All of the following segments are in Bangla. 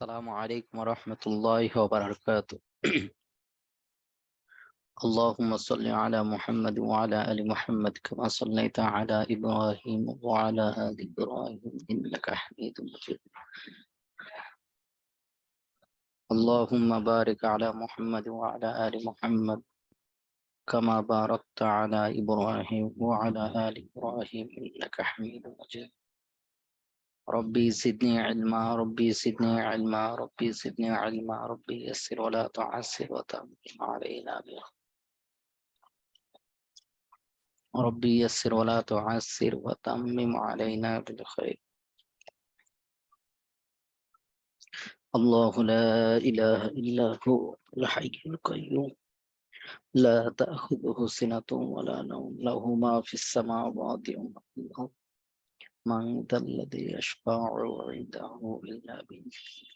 السلام عليكم ورحمة الله وبركاته. اللهم صل على محمد وعلى آل محمد كما صليت على إبراهيم وعلى آل إبراهيم إنك حميد مجيد. اللهم بارك على محمد وعلى آل محمد كما باركت على إبراهيم وعلى آل إبراهيم إنك حميد مجيد. ربي زدني علما ربي زدني علما ربي زدني علما ربي يسر ولا تعسر وتمم علينا بالخير. ربي يسر ولا تعسر وتمم علينا بالخير. الله لا إله إلا هو الحي القيوم لا تأخذه سنة ولا نوم له ما في السماوات وما في الأرض من ذا الذي يشفع عنده إلا بإذنه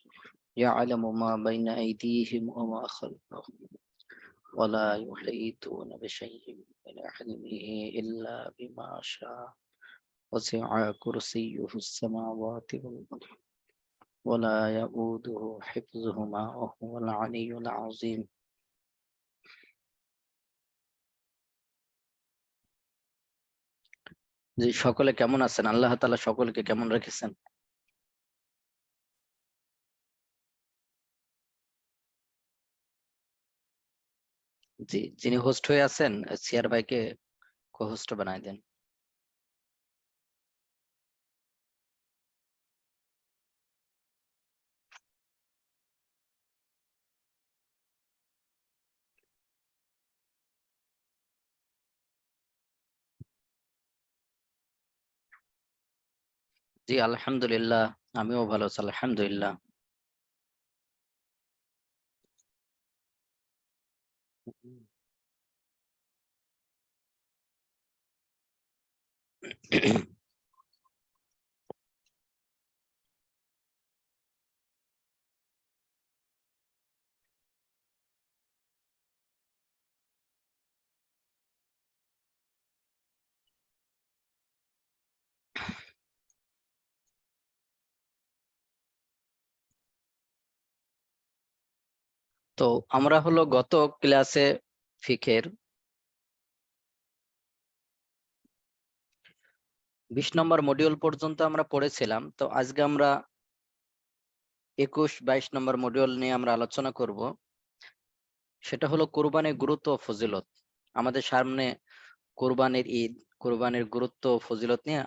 يعلم ما بين أيديهم وما خلفهم ولا يحيطون بشيء من علمه إلا بما شاء وسع كرسيه السماوات والأرض ولا يؤوده حفظهما وهو العلي العظيم. যে সকলে কেমন আছেন? আল্লাহ তাআলা সকলকে কেমন রেখেছেন? জি, যিনি হোস্ট হয়ে আছেন সিয়ার ভাইকে কো-হোস্ট বানাই দেন। জি আলহামদুলিল্লাহ, আমিও ভালো আছি আলহামদুলিল্লাহ। তো আমরা হলো গত ক্লাসে ফিকের 20 নম্বর মডিউল পর্যন্ত আমরা পড়েছিলাম। তো আজকে আমরা 21-22 নম্বর মডিউল নিয়ে আমরা আলোচনা করব। সেটা হলো কুরবানির গুরুত্ব ও ফজিলত। আমাদের সামনে কুরবানির ঈদ, কুরবানির গুরুত্ব ও ফজিলত নিয়ে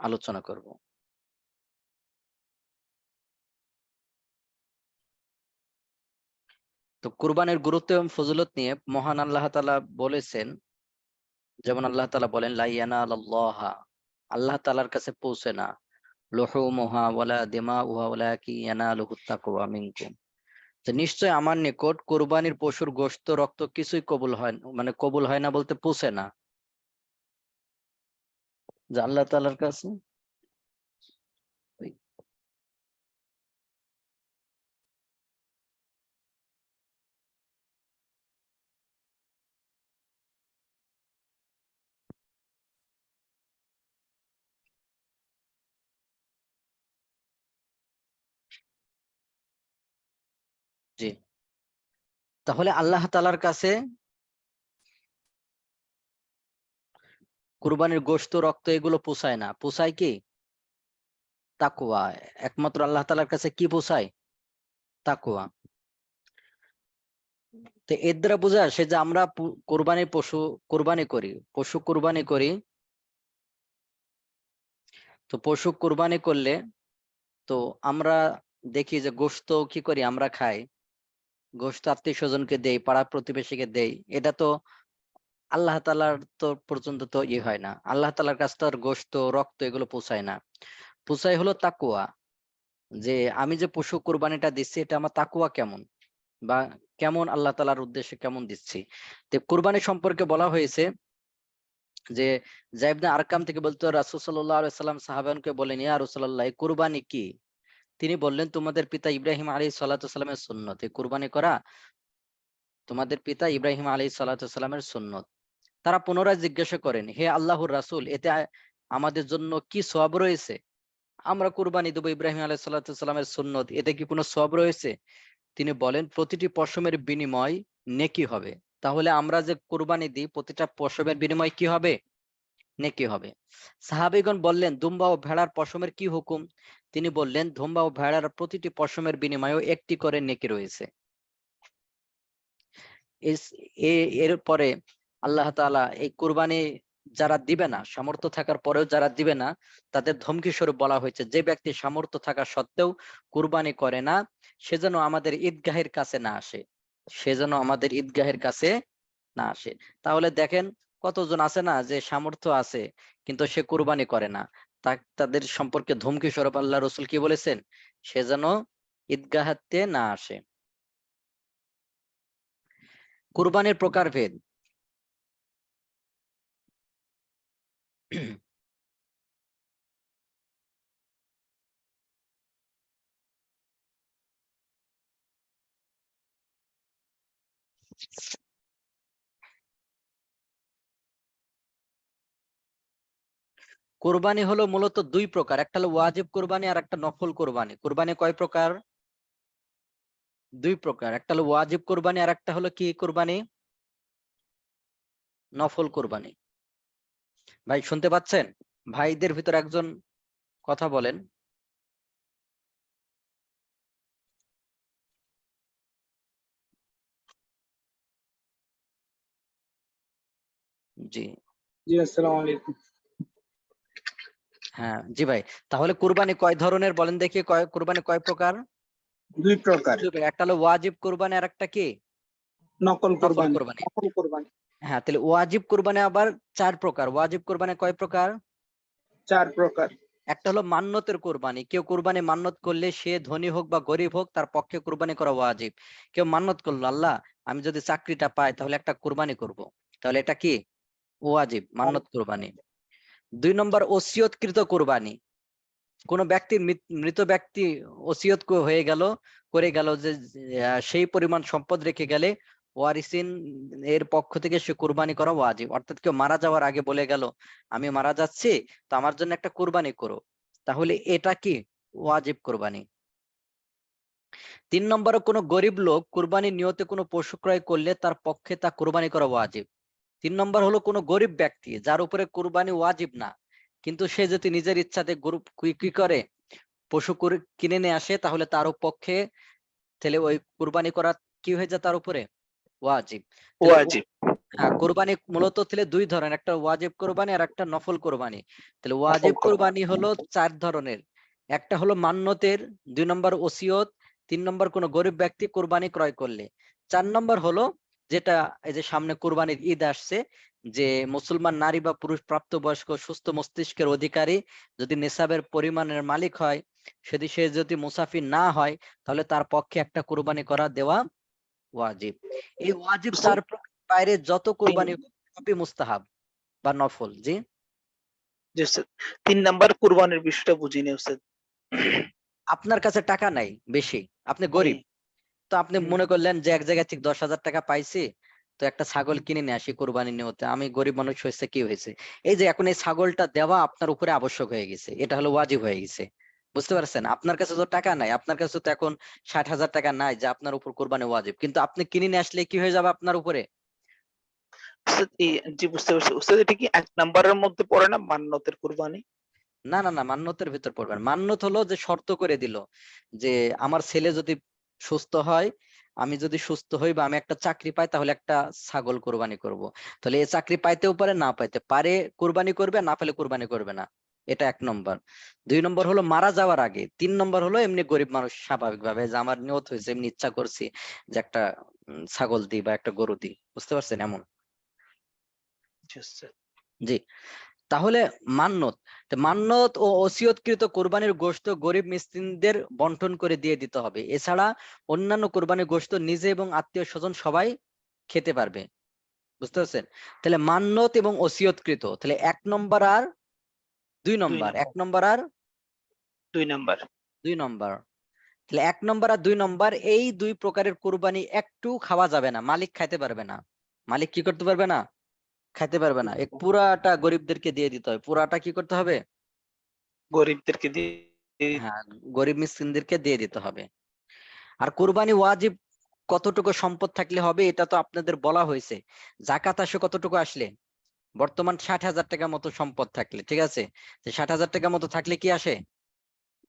আলোচনা করব। তো কুরবানির গুরুত্ব এবং ফজিলত নিয়ে মহান আল্লাহ তাআলা বলেছেন, যেমন আল্লাহ তাআলা বলেন লা ইয়ানালাল্লাহা, আল্লাহ তাআলার কাছে পৌঁছে না, লুহুমুহা ওয়ালা দিমাউহা ওয়ালাকি ইয়ানালুহুত তাকওয়া মিনকুম, যে নিশ্চয় আমার নিকট কুরবানির পশুর গোশত রক্ত কিছুই কবুল হয় না, মানে কবুল হয় না বলতে পৌঁছে না, যে আল্লাহ তাআলার কাছে জি, তাহলে আল্লাহ তাআলার কাছে কুরবানির গোশত রক্ত এগুলো পোষায় না, পোষায় কি? তাকওয়া। একমাত্র আল্লাহ তাআলার কাছে কি পোষায়? তাকওয়া। তো এর দ্বারা বোঝা আসে যে আমরা কোরবানির পশু কোরবানি করি, পশু কোরবানি করি। তো পশু কোরবানি করলে তো আমরা দেখি যে গোশত কি করি, আমরা খাই, গোশত আত্মীয় স্বজনকে দেই, পাড়া প্রতিবেশীকে দেই। এটা তো আল্লাহ তাআলার তো পর্যন্ত তো হয় না, আল্লাহ তাআলার কাছে তো আর গোশত রক্ত এগুলো পৌঁছায় না। পৌঁছায় হলো তাকওয়া, যে আমি যে পশু কোরবানিটা দিচ্ছি এটা আমার তাকওয়া কেমন, বা কেমন আল্লাহ তাআলার উদ্দেশ্যে কেমন দিচ্ছি। তো কোরবানি সম্পর্কে বলা হয়েছে যে যায়েদ ইবনে আরকাম থেকে বলতো রাসূল সাল্লাল্লাহু আলাইহি সাল্লাম সাহাবাগণকে বলেন, ইয়া রাসূলুল্লাহ কুরবানি কি? তিনি বললেন, তোমাদের পিতা ইব্রাহিম আলাইহিস সালাতু ওয়াসালামের সুন্নত। এই কুরবানি করা তোমাদের পিতা ইব্রাহিম আলাইহিস সালাতু ওয়াসালামের সুন্নত। তারা পুনরায় জিজ্ঞাসা করেন, হে আল্লাহর রাসূল, এতে আমাদের জন্য কি সওয়াব রয়েছে? আমরা কুরবানি দেবো ইব্রাহিম আলাইহিস সালামের সুন্নত, এতে কি কোনো সওয়াব রয়েছে? তিনি বলেন প্রতিটি পশমের বিনিময় নেকি হবে। তাহলে আমরা যে কুরবানি দিই প্রতিটা পশমের বিনিময় কি হবে? নেকি হবে। সাহাবীগণ বললেন দুম্বা ও ভেড়ার পশমের কি হুকুম? তিনি বললেন দুম্বা ও ভেড়ার প্রতিটি পশমের বিনিময়েও একটি করে নেকি রয়েছে। এরপরে আল্লাহ তাআলা এই কুরবানি যারা দিবে না, সামর্থ্য থাকার পরেও যারা দিবে না, তাদের ধমকি স্বরূপ বলা হয়েছে যে ব্যক্তি সামর্থ্য থাকা সত্ত্বেও কুরবানি করে না, সে যেন আমাদের ঈদগাহের কাছে না আসে, সে যেন আমাদের ঈদগাহের কাছে না আসে। তাহলে দেখেন কতজন আছে না যে সামর্থ্য আছে কিন্তু সে কুরবানি করে না, তাদের সম্পর্কে ধমকি স্বরূপ আল্লাহ রসুল কি বলেছেন? সে যেন ঈদগাহতে না আসে। কুরবানির প্রকারভেদ। কোরবানি হলো মূলত দুই প্রকার, একটা হলো ওয়াজিব কোরবানি আর একটা নফল কোরবানি। কোরবানি কয় প্রকার? দুই প্রকার, একটা হলো ওয়াজিব কোরবানি আর একটা হলো কি কোরবানি? নফল কোরবানি। ভাই শুনতে পাচ্ছেন? ভাইদের ভিতর একজন কথা বলেন। জি জি, আসসালামু আলাইকুম। হ্যাঁ জি ভাই, তাহলে কুরবানি কয় ধরনের বলেন দেখি, কুরবানি কয় প্রকার? দুই প্রকার, একটা হলো ওয়াজিব কুরবানি আর একটা কি? নকল নফল কুরবানি। কুরবানি। নকল কুরবানি হ্যাঁ, তাহলে ওয়াজিব কুরবানি আবার চার প্রকার। ওয়াজিব কুরবানি কয় প্রকার? 4 প্রকার। একটা হলো মান্যতের কুরবানি, কেউ কুরবানি মান্যত করলে সে ধনী হোক বা গরিব হোক তার পক্ষে কুরবানি করা ওয়াজিব। কেউ মান্যত করলো আল্লাহ আমি যদি চাকরিটা পাই তাহলে একটা কুরবানি করব, তাহলে এটা কি? ওয়াজিব, মান্যত কুরবানি। 2 নম্বর ওসিয়তকৃত কুরবানি। কোন ব্যক্তির মৃত ব্যক্তি ওসিয়ত হয়ে গেল, করে গেল যে সেই পরিমাণ সম্পদ রেখে গেলে ওয়ারিসিন এর পক্ষ থেকে সে কুরবানি করা ওয়াজিব। অর্থাৎ কেউ মারা যাওয়ার আগে বলে গেল আমি মারা যাচ্ছি তো আমার জন্য একটা কুরবানি করো, তাহলে এটা কি? ওয়াজিব কুরবানি। 3 নম্বরে কোনো গরিব লোক কুরবানির নিয়তে কোনো পশু ক্রয় করলে তার পক্ষে তা কুরবানি করা ওয়াজিব। 3 নম্বর হলো কোনো গরিব ব্যক্তি যার উপরে কুরবানি ওয়াজিব না, কিন্তু সে যদি নিজের ইচ্ছাতে গরু কি করে পশু কিনে নিয়ে আসে তাহলে তার পক্ষে তাহলে ওই কুরবানি করা কি হয়ে যায় তার উপরে? ওয়াজিব। তাহলে ওয়াজিব। হ্যাঁ, কোরবানি মূলত তাহলে দুই ধরনের, একটা ওয়াজিব কোরবানি আর একটা নফল কোরবানি। তাহলে নকল ওয়াজিব কুরবানি। কোরবানি হলো 4 ধরনের। একটা হলো মান্যতের, 2 নম্বর ওসিয়ত, 3 নম্বর কোন গরিব ব্যক্তি কোরবানি ক্রয় করলে, 4 নম্বর হলো যেটা এই যে সামনে কোরবানির ঈদ আসছে, যে মুসলমান নারী বা পুরুষ প্রাপ্তবয়স্ক সুস্থ মস্তিষ্কের অধিকারী যদি নেশাবের পরিমাণের মালিক হয়, সে যদি মুসাফির না হয় তাহলে তার পক্ষে একটা কোরবানি করা দেওয়া ওয়াজিব। এই ওয়াজিব 4 বাইরে যত কোরবানি সবই মুস্তাহাব বা নফল। জি 3 নাম্বার কুরবানির বিষয়টা বুঝিনি উস্তাদ। আপনার কাছে টাকা নাই বেশি, আপনি গরিব, তো আপনি মনে করলেন যে এক জায়গা থেকে 10,000 টাকা পাইছি তো একটা ছাগল কিনে নিয়ে আসি কোরবানি নিয়তে, আমি গরিব মানুষ হয়েছে কি হয়েছে, এই যে এখন এই ছাগলটা দেওয়া আপনার উপরে আবশ্যক হয়ে গেছে, এটা হলো ওয়াজিব হয়ে গেছে। বুঝতে পারছেন? আপনার কাছে তো টাকা নাই, আপনার কাছে তো এখন 60,000 টাকা নাই যে আপনার উপর কোরবানি ওয়াজিব, কিন্তু আপনি কিনে নিয়ে আসলে কি হয়ে যাবে আপনার উপরে? উস্তাদ জি বুঝতে পারছি। উস্তাদ এটা কি 1 নাম্বারের মধ্যে পড়ে না মান্নতের কুরবানি? না না না, মান্যতের ভিতর পড়বে না। মান্যত হলো যে শর্ত করে দিল যে আমার ছেলে যদি সুস্থ হয়, আমি যদি সুস্থ হই বা আমি একটা চাকরি পাই তাহলে একটা ছাগল কোরবানি করব। তাহলে এই চাকরি পাইতেও পারে না পাইতে পারে, কোরবানি করবে, না পেলে কোরবানি করবে না। এটা 1 নম্বর। 2 নম্বর হলো মারা যাওয়ার আগে। 3 নম্বর হলো এমনি গরিব মানুষ স্বাভাবিকভাবে যে আমার নিয়ত হয়েছে, এমনি ইচ্ছা করছি যে একটা ছাগল দিই বা একটা গরু দিই। বুঝতে পারছেন? এমন। জি উস্তাদ। জি। তাহলে মান্যত, মান্যত ও ওসিয়তকৃত কোরবানির গোশত গরিব মিসকিনদের বন্টন করে দিয়ে দিতে হবে। এছাড়া অন্যান্য কোরবানির গোশত নিজে এবং আত্মীয় স্বজন সবাই খেতে পারবে। বুঝতে পারছেন? তাহলে মান্যত এবং ওসিয়তকৃত, তাহলে 1 নম্বর আর 2 2 নম্বর, 1 নাম্বার। নম্বর আর 2 নাম্বার। 2 নম্বর। তাহলে 1 নম্বর আর 2 নম্বর এই 2 প্রকারের কোরবানি একটু খাওয়া যাবে না, মালিক খাইতে পারবে না। মালিক কি করতে পারবে না? খাইতে পারবে না। পুরাটা গরিবদেরকে দিয়ে দিতে হবে। পুরাটা কি করতে হবে? গরিবদেরকে দিয়ে হ্যাঁ, গরিব মিসকিনদেরকে দিয়ে দিতে হবে। আর কুরবানি ওয়াজিব কতটুকু সম্পদ থাকলে হবে এটা তো আপনাদের বলা হয়েছে। জাকাত আসে কতটুকু আসলে? বর্তমান 60,000 টাকা মতো সম্পদ থাকলে, ঠিক আছে? 60,000 টাকা মতো থাকলে কি আসে?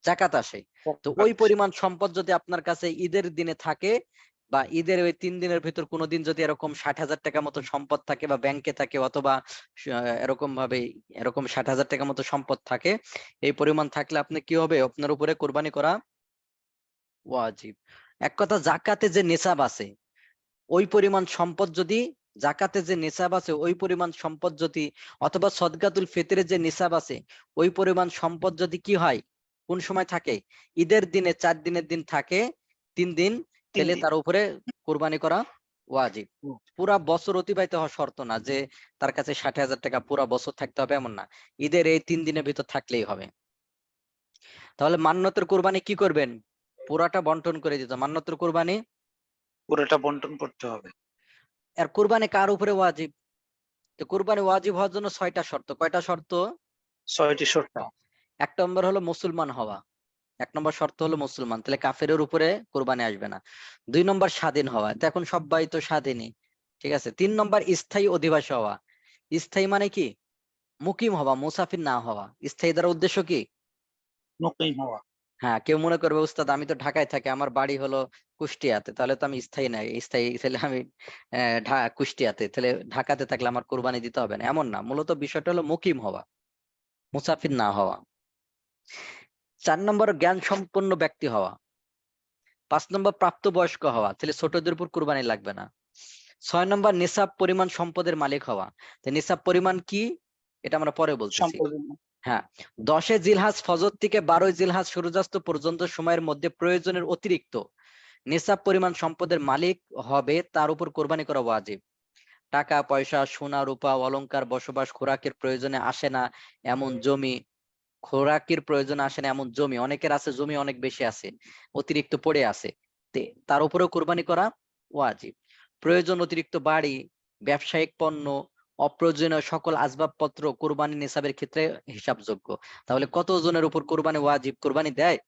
জাকাত আসে। তো ওই পরিমাণ সম্পদ যদি আপনার কাছে ঈদের দিনে থাকে বা ঈদের ওই 3 দিনের ভিতর কোনোদিন যদি এরকম 60,000 টাকা মতো সম্পদ থাকে বা ব্যাংকে থাকে অথবা এরকম ভাবে এরকম 60,000 টাকা মতো সম্পদ থাকে, এই পরিমাণ থাকলে আপনি কি হবে? আপনার উপরে কোরবানি করা ওয়াজিব। এক কথা জাকাতে যে নিসাব আছে ওই পরিমাণ সম্পদ যদি জাকাতে যে নিসাব আছে ওই পরিমাণ সম্পদ যদি অথবা সদকাতুল ফিতরের যে নিসাব আছে ওই পরিমাণ সম্পদ যদি কি হয় কোন সময় থাকে ঈদের দিনে 4 দিনের দিন থাকে 3 দিন 3 তাহলে দিন। তার উপরে কোরবানি করা ওয়াজিব। পুরা বছর অতিবাহিত হওয়া শর্ত না যে তার কাছে 60,000 টাকা পুরা বছর থাকতে হবে এমন না, ঈদের এই 3 দিনের ভিতর থাকলেই হবে। তাহলে মান্নতের কোরবানি কি করবেন? পুরাটা বন্টন করে দিত মান্নতের কোরবানি। পুরোটা বন্টন করতে হবে। আর কোরবানি কার উপরে ওয়াজিব? তো কোরবানি ওয়াজিব হওয়ার জন্য 6টা শর্ত। কয়টা শর্ত? 6টি শর্ত। 1 নম্বর হলো মুসলমান হওয়া। 1 নম্বর শর্ত হলো মুসলমান, তাহলে কাফেরের উপরে কোরবানি আসবে না। 2 নম্বর স্বাধীন হওয়া, তো এখন সবাই তো স্বাধীনই, ঠিক আছে। 3 নম্বর স্থায়ী অধিবাসী হওয়া। স্থায়ী মানে কি? মুকিম হওয়া, মুসাফির না হওয়া। স্থায়ী দ্বারা উদ্দেশ্য কি? মুকিম হওয়া। হ্যাঁ, কেউ মনে করবে উস্তাদ আমি তো ঢাকায় থাকি, আমার বাড়ি হলো কুষ্টিয়াতে, তাহলে তো আমি স্থায়ী নাই, স্থায়ী তাহলে আমি কুষ্টিয়াতে, তাহলে ঢাকাতে থাকলে আমার কোরবানি দিতে হবে না, এমন না। মূলত বিষয়টা হলো মুকিম হওয়া, মুসাফির না হওয়া। 4 নম্বর জ্ঞান সম্পন্ন ব্যক্তি হওয়া। 5 নম্বর প্রাপ্তবয়স্ক হওয়া, তাহলে ছোটদের উপর কুরবানি লাগবে না। 6 নম্বর নিসাব পরিমাণ সম্পদের মালিক হওয়া। তো নিসাব পরিমাণ কি এটা আমরা পরে বলতেছি। সম্পূর্ণ। হ্যাঁ, 10 জিলহাজ ফজর থেকে 12 জিলহাজ সূর্যাস্ত পর্যন্ত সময়ের মধ্যে প্রয়োজনের অতিরিক্ত নিসাব পরিমাণ সম্পদের মালিক হবে তার উপর কোরবানি করা ওয়াজিব। টাকা পয়সা সোনা রূপা অলংকার বসবাস খোরাকের প্রয়োজনে আসে না এমন জমি, খোরাকের প্রয়োজন আসে না এমন জমি, অনেকের আছে জমি অনেক বেশি আছে অতিরিক্ত পড়ে আছে, তার উপরেও কোরবানি করা ওয়াজিব। প্রয়োজন অতিরিক্ত বাড়ি, ব্যবসায়িক পণ্য, অপ্রয়োজনীয় সকল আসবাবপত্র কোরবানি নিসাবের ক্ষেত্রে হিসাবযোগ্য। তাহলে কত জনের উপর কোরবানি ওয়াজিব? কোরবানি দেয়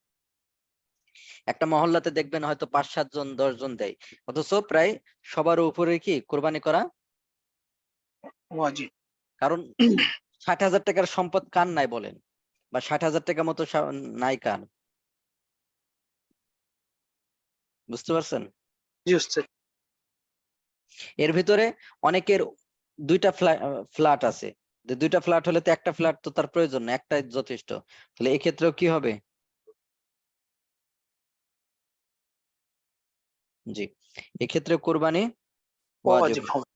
একটা মহল্লাতে দেখবেন হয়তো 5-7 জন 10 জন দেয়, অথচ প্রায় সবার উপরে কি কোরবানি করা ওয়াজিব। কারণ 60,000 টাকার সম্পদ কার নাই বলেন, বা 60,000 টাকা মতো নাই কার? বুঝতে পারছেন? জি উস্তাদ। এর ভিতরে অনেকের 2টা ফ্ল্যাট আছে, যে 2টা ফ্ল্যাট হলে তো একটা ফ্ল্যাট তো তার প্রয়োজন না, একটাই যথেষ্ট। তাহলে এক্ষেত্রেও কি হবে? জি, এক্ষেত্রে কোরবানি ওয়াজিব। ওয়াজিব হবে।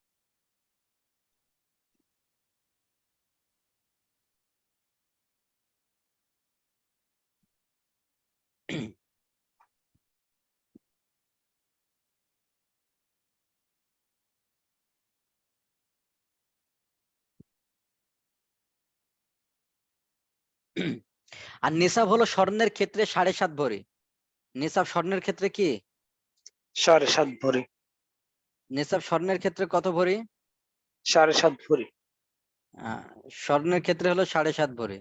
আর নিসাব হলো স্বর্ণের ক্ষেত্রে 7.5 ভরি। নিসাব স্বর্ণের ক্ষেত্রে কি? 7.5 ভরি। নিসাব স্বর্ণের ক্ষেত্রে কত ভরি? 7.5 ভরি। আহ, স্বর্ণের ক্ষেত্রে হলো 7.5 ভরি।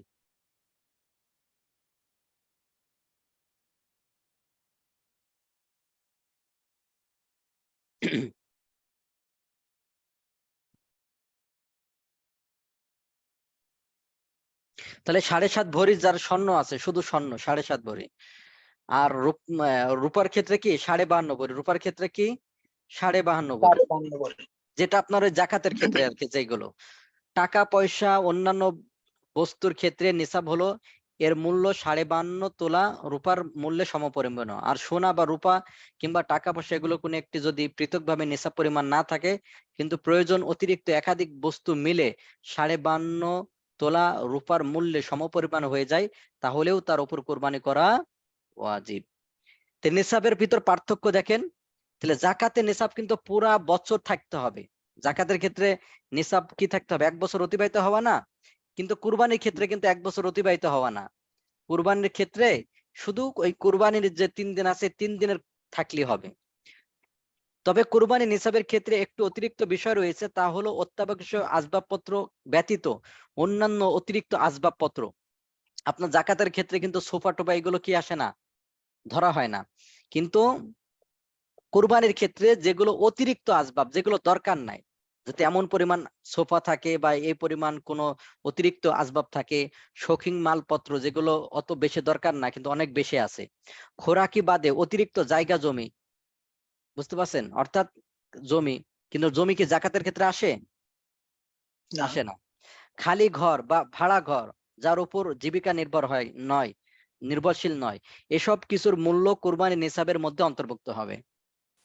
তাহলে 7.5 ভরি যার স্বর্ণ আছে, শুধু স্বর্ণ 7.5 ভরি। আর রূপার ক্ষেত্রে কি 52.5 ভরি। রূপার ক্ষেত্রে কি 52.5 ভরি, 52 ভরি। যেটা আপনার ওই জাকাতের ক্ষেত্রে আর কি। যেগুলো টাকা পয়সা অন্যান্য বস্তুর ক্ষেত্রে নিসাব হলো এর মূল্য 52.5 তোলা রূপার মূল্যে সমপরিমাণ। আর সোনা বা রূপা কিংবা টাকা পয়সা এগুলো কোনো একটি যদি পৃথকভাবে নিসাব পরিমাণ না থাকে কিন্তু প্রয়োজন অতিরিক্ত একাধিক বস্তু মিলে 52.5 তোলা রূপার মূল্যে সমপরিমাণ হয়ে যায় তাহলেও তার উপর কোরবানি করা ওয়াজিব। তো নিসাবের ভিতর পার্থক্য দেখেন, তাহলে জাকাতে নিসাব কিন্তু পুরা বছর থাকতে হবে। জাকাতের ক্ষেত্রে নিসাব কি থাকতে হবে? 1 বছর অতিবাহিত হওয়া না। কিন্তু কুরবানির ক্ষেত্রে কিন্তু 1 বছর অতিবাহিত হওয়া না। কুরবানির ক্ষেত্রে শুধু ওই কুরবানির যে 3 দিন আছে 3 দিনের থাকলেই হবে। তবে কুরবানি নিসাবের ক্ষেত্রে একটু অতিরিক্ত বিষয় রয়েছে, তা হলো অত্যাবশ্যকীয় আসবাবপত্র ব্যতীত অন্যান্য অতিরিক্ত আসবাবপত্র আপনার জাকাতের ক্ষেত্রে কিন্তু সোফা টোফা এগুলো কি আসে না, ধরা হয় না। কিন্তু কোরবানির ক্ষেত্রে যেগুলো অতিরিক্ত আসবাব, যেগুলো দরকার নাই, যাতে এমন পরিমাণ সোফা থাকে বা এই পরিমাণ কোনো অতিরিক্ত আসবাব থাকে, শৌখিন মালপত্র যেগুলো অত বেশি দরকার না কিন্তু অনেক বেশি আছে, খোরাকি বাদে অতিরিক্ত জায়গা জমি, বুঝতে পারছেন? অর্থাৎ জমি, কিন্তু জমি কি জাকাতের ক্ষেত্রে আসে? না। আসে না। খালি ঘর বা ভাড়া ঘর, যার উপর জীবিকা নির্ভর হয় নয়, নির্ভরশীল নয়, এসব কিছুর মূল্য কোরবানি নিসাবের মধ্যে অন্তর্ভুক্ত হবে।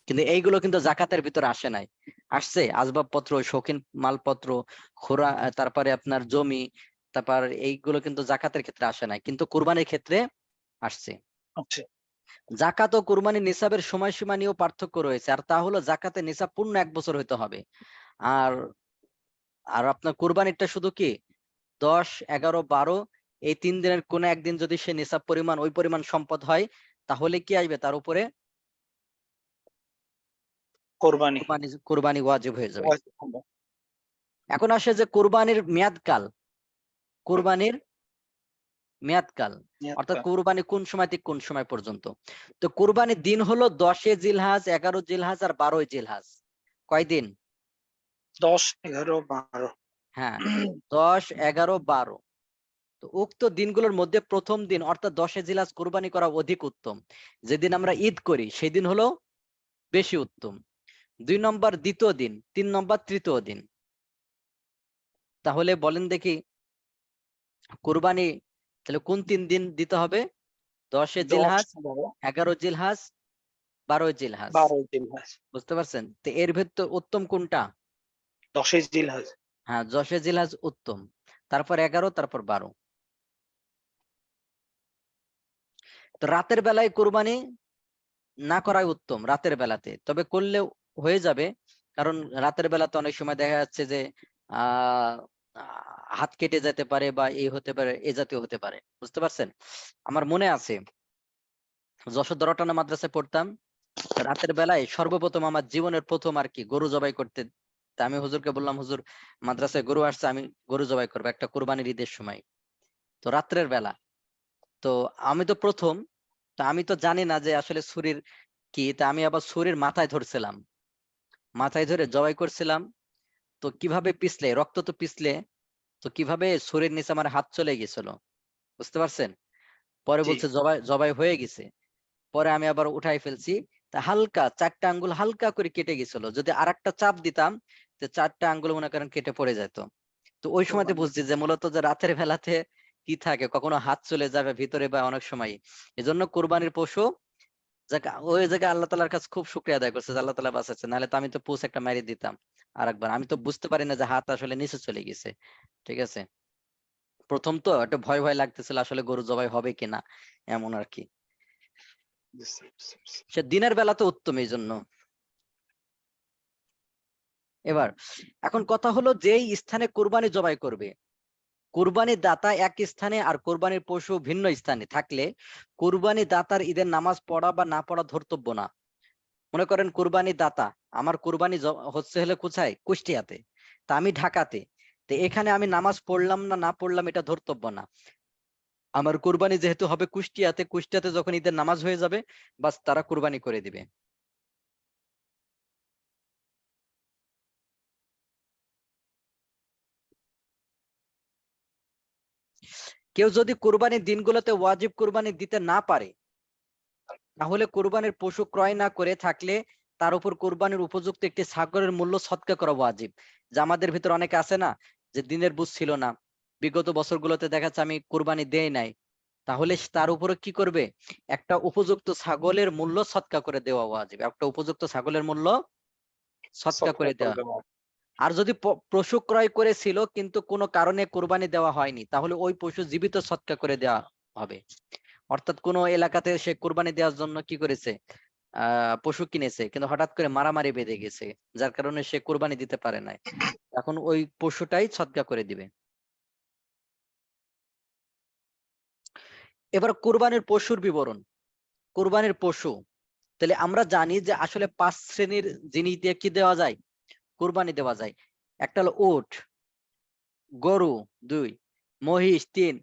কিন্তু এইগুলো কিন্তু জাকাতের ভিতরে আসে নাই। আসছে আসবাবপত্র, শৌখিন মালপত্র, তারপরে আপনার জমি, তারপর এইগুলো কিন্তু জাকাতের ক্ষেত্রে আসে নাই, কিন্তু কোরবানির ক্ষেত্রে আসছে। আচ্ছা। জাকাত ও কোরবানির নিসাবের সময়সীমা নিয়েও পার্থক্য রয়েছে, আর তা হলো জাকাতের নিসাব পূর্ণ 1 বছর হইতে হবে। আর আর আপনার কোরবানিরটা শুধু কি 10, 11, 12 এই 3 দিনের কোন একদিন যদি সে নিসাব পরিমাণ ওই পরিমাণ সম্পদ হয়, তাহলে কি আসবে তার উপরে? কোরবানি। কোরবানি ওয়াজিব হয়ে যাবে। ওয়াজিব হবে। এখন আসে যে কোরবানির মেয়াদকাল, কোরবানির মেয়াদকাল, অর্থাৎ নিয়তটা কোরবানি কোন সময় থেকে কোন সময় পর্যন্ত। তো কোরবানির দিন হলো 10 জিলহাজ, 11 জিলহাজ আর 12 জিলহাজ। কয় দিন? 10, 11, 12। হ্যাঁ, 10, 11, 12। তো উক্ত দিনগুলোর মধ্যে প্রথম দিন অর্থাৎ 10 জিলহাজ কোরবানি করা অধিক উত্তম। যেদিন আমরা ঈদ করি সেদিন হলো বেশি উত্তম। 2 নম্বর দ্বিতীয় দিন, 3 নম্বর তৃতীয় দিন। তাহলে বলেন দেখি কোরবানি তাহলে কোন 3 দিন দিতে হবে? 10 10, জিলহাজ, 12, 11 জিলহাজ, 12 জিলহাজ। 12 জিলহজ। বুঝতে পারছেন? তো এর ভেতর উত্তম কোনটা? 10 জিলহজ। হ্যাঁ, 10 জিলহাজ উত্তম, তারপর 11, তারপর 12। তো রাতের বেলায় কোরবানি না করাই উত্তম, রাতের বেলাতে। তবে করলেও হয়ে যাবে, কারণ রাতের বেলাতে অনেক সময় দেখা যাচ্ছে যে আহ হাত কেটে যেতে পারে বা এই হতে পারে, এ জাতীয় হতে পারে। বুঝতে পারছেন? আমার মনে আছে যশোর দরটানা মাদ্রাসায় পড়তাম, রাতের বেলায় সর্বপ্রথম আমার জীবনের প্রথম আর কি গরু জবাই করতে। তা আমি হুজুরকে বললাম, হুজুর মাদ্রাসায় গরু আসছে, আমি গরু জবাই করবো একটা কোরবানির ঈদের সময়। তো রাত্রের বেলা, তো আমি তো প্রথম, তো আমি তো জানি না যে আসলে ছুরির কি, তা আমি আবার ছুরির মাথায় ধরছিলাম, মাথায় ধরে জবাই করছিলাম। তো কিভাবে পিছলে, রক্ত তো পিছলে, তো কিভাবে ছুরির নিচে আমার হাত চলে গেছিল, বুঝতে পারছেন? পরে জি। বলছে জবাই জবাই হয়ে গেছে। পরে আমি আবার উঠাই ফেলছি। তা হালকা 4টা আঙ্গুল হালকা করে কেটে গেছিল, যদি আরেকটা চাপ দিতাম তো 4টা আঙ্গুল মনে করেন কেটে পড়ে যেত। তো ওই সময়তে সুবহানাল্লাহ। বুঝছি যে মূলত যে রাতের বেলাতে কি থাকে, কখনো হাত চলে যাবে ভিতরে বা অনেক সময়। এজন্য কোরবানির পশু ওই জায়গায় আল্লাহ তাআলার কাছে খুব শুকরিয়া আদায় করছে যে আল্লাহ তাআলা বাঁচাচ্ছে, নাহলে তো আমি তো পুষ একটা মেরে দিতাম আরেকবার। আমি তো বুঝতে পারি না যে হাত আসলে নিচে চলে গেছে। ঠিক আছে, প্রথম তো একটা ভয় ভয় লাগতেছিল আসলে গরু জবাই হবে কিনা, এমন আর কি। বুঝতে পারছি। সে দিনের বেলাতে উত্তম এই জন্য। এবার এখন কথা হলো যেই স্থানে কোরবানি জবাই করবে, কোরবানির দাতা এক স্থানে আর কোরবানির পশু ভিন্ন স্থানে থাকলে কোরবানি দাতার ঈদের নামাজ পড়া বা না পড়া ধর্তব্য না। মনে করেন কোরবানি দাতা, আমার কোরবানি হচ্ছে হলে কোথায়? কুষ্টিয়াতে, তা আমি ঢাকাতে, তো এখানে আমি নামাজ পড়লাম না না পড়লাম এটা ধর্তব্য না। আমার কোরবানি যেহেতু হবে কুষ্টিয়াতে, কুষ্টিয়াতে যখন ঈদের নামাজ হয়ে যাবে বাস তারা কোরবানি করে দিবে। কেউ যদি কোরবানির দিনগুলোতে ওয়াজিব কোরবানি দিতে না পারে, তাহলে কোরবানির পশু ক্রয় না করে থাকলে তার উপর কোরবানির উপযুক্ত একটি ছাগলের মূল্য সৎকা করা ওয়াজিব। যে আমাদের ভিতর অনেকে আছে না যে দিনের বুঝ ছিল না, বিগত বছরগুলোতে দেখা যাচ্ছে আমি কোরবানি দেই নাই, তাহলে তার উপরে কি করবে? একটা উপযুক্ত ছাগলের মূল্য সৎকা করে দেওয়া ওয়াজিব, একটা উপযুক্ত ছাগলের মূল্য সৎকা সদকা করে করে দেওয়া। দেওয়া। আর যদি পশু ক্রয় করেছিল কিন্তু কোনো কারণে কোরবানি দেওয়া হয়নি, তাহলে ওই পশু জীবিত সৎকা করে দেওয়া হবে। অর্থাৎ কোন এলাকাতে সে কোরবানি দেওয়ার জন্য কি করেছে, পশু কিনেছে কিন্তু হঠাৎ করে মারামারি বেঁধে গেছে, যার কারণে সে কোরবানি দিতে পারে নাই, এখন ওই পশুটাই সদকা করে দিবে। এবার কোরবানির পশুর বিবরণ। কোরবানির পশু, তাহলে আমরা জানি যে আসলে 5 শ্রেণীর জিনিস দিয়ে কি দেওয়া যায়, কোরবানি দেওয়া যায়। একটা হলো উট, গরু 2, মহিষ 3,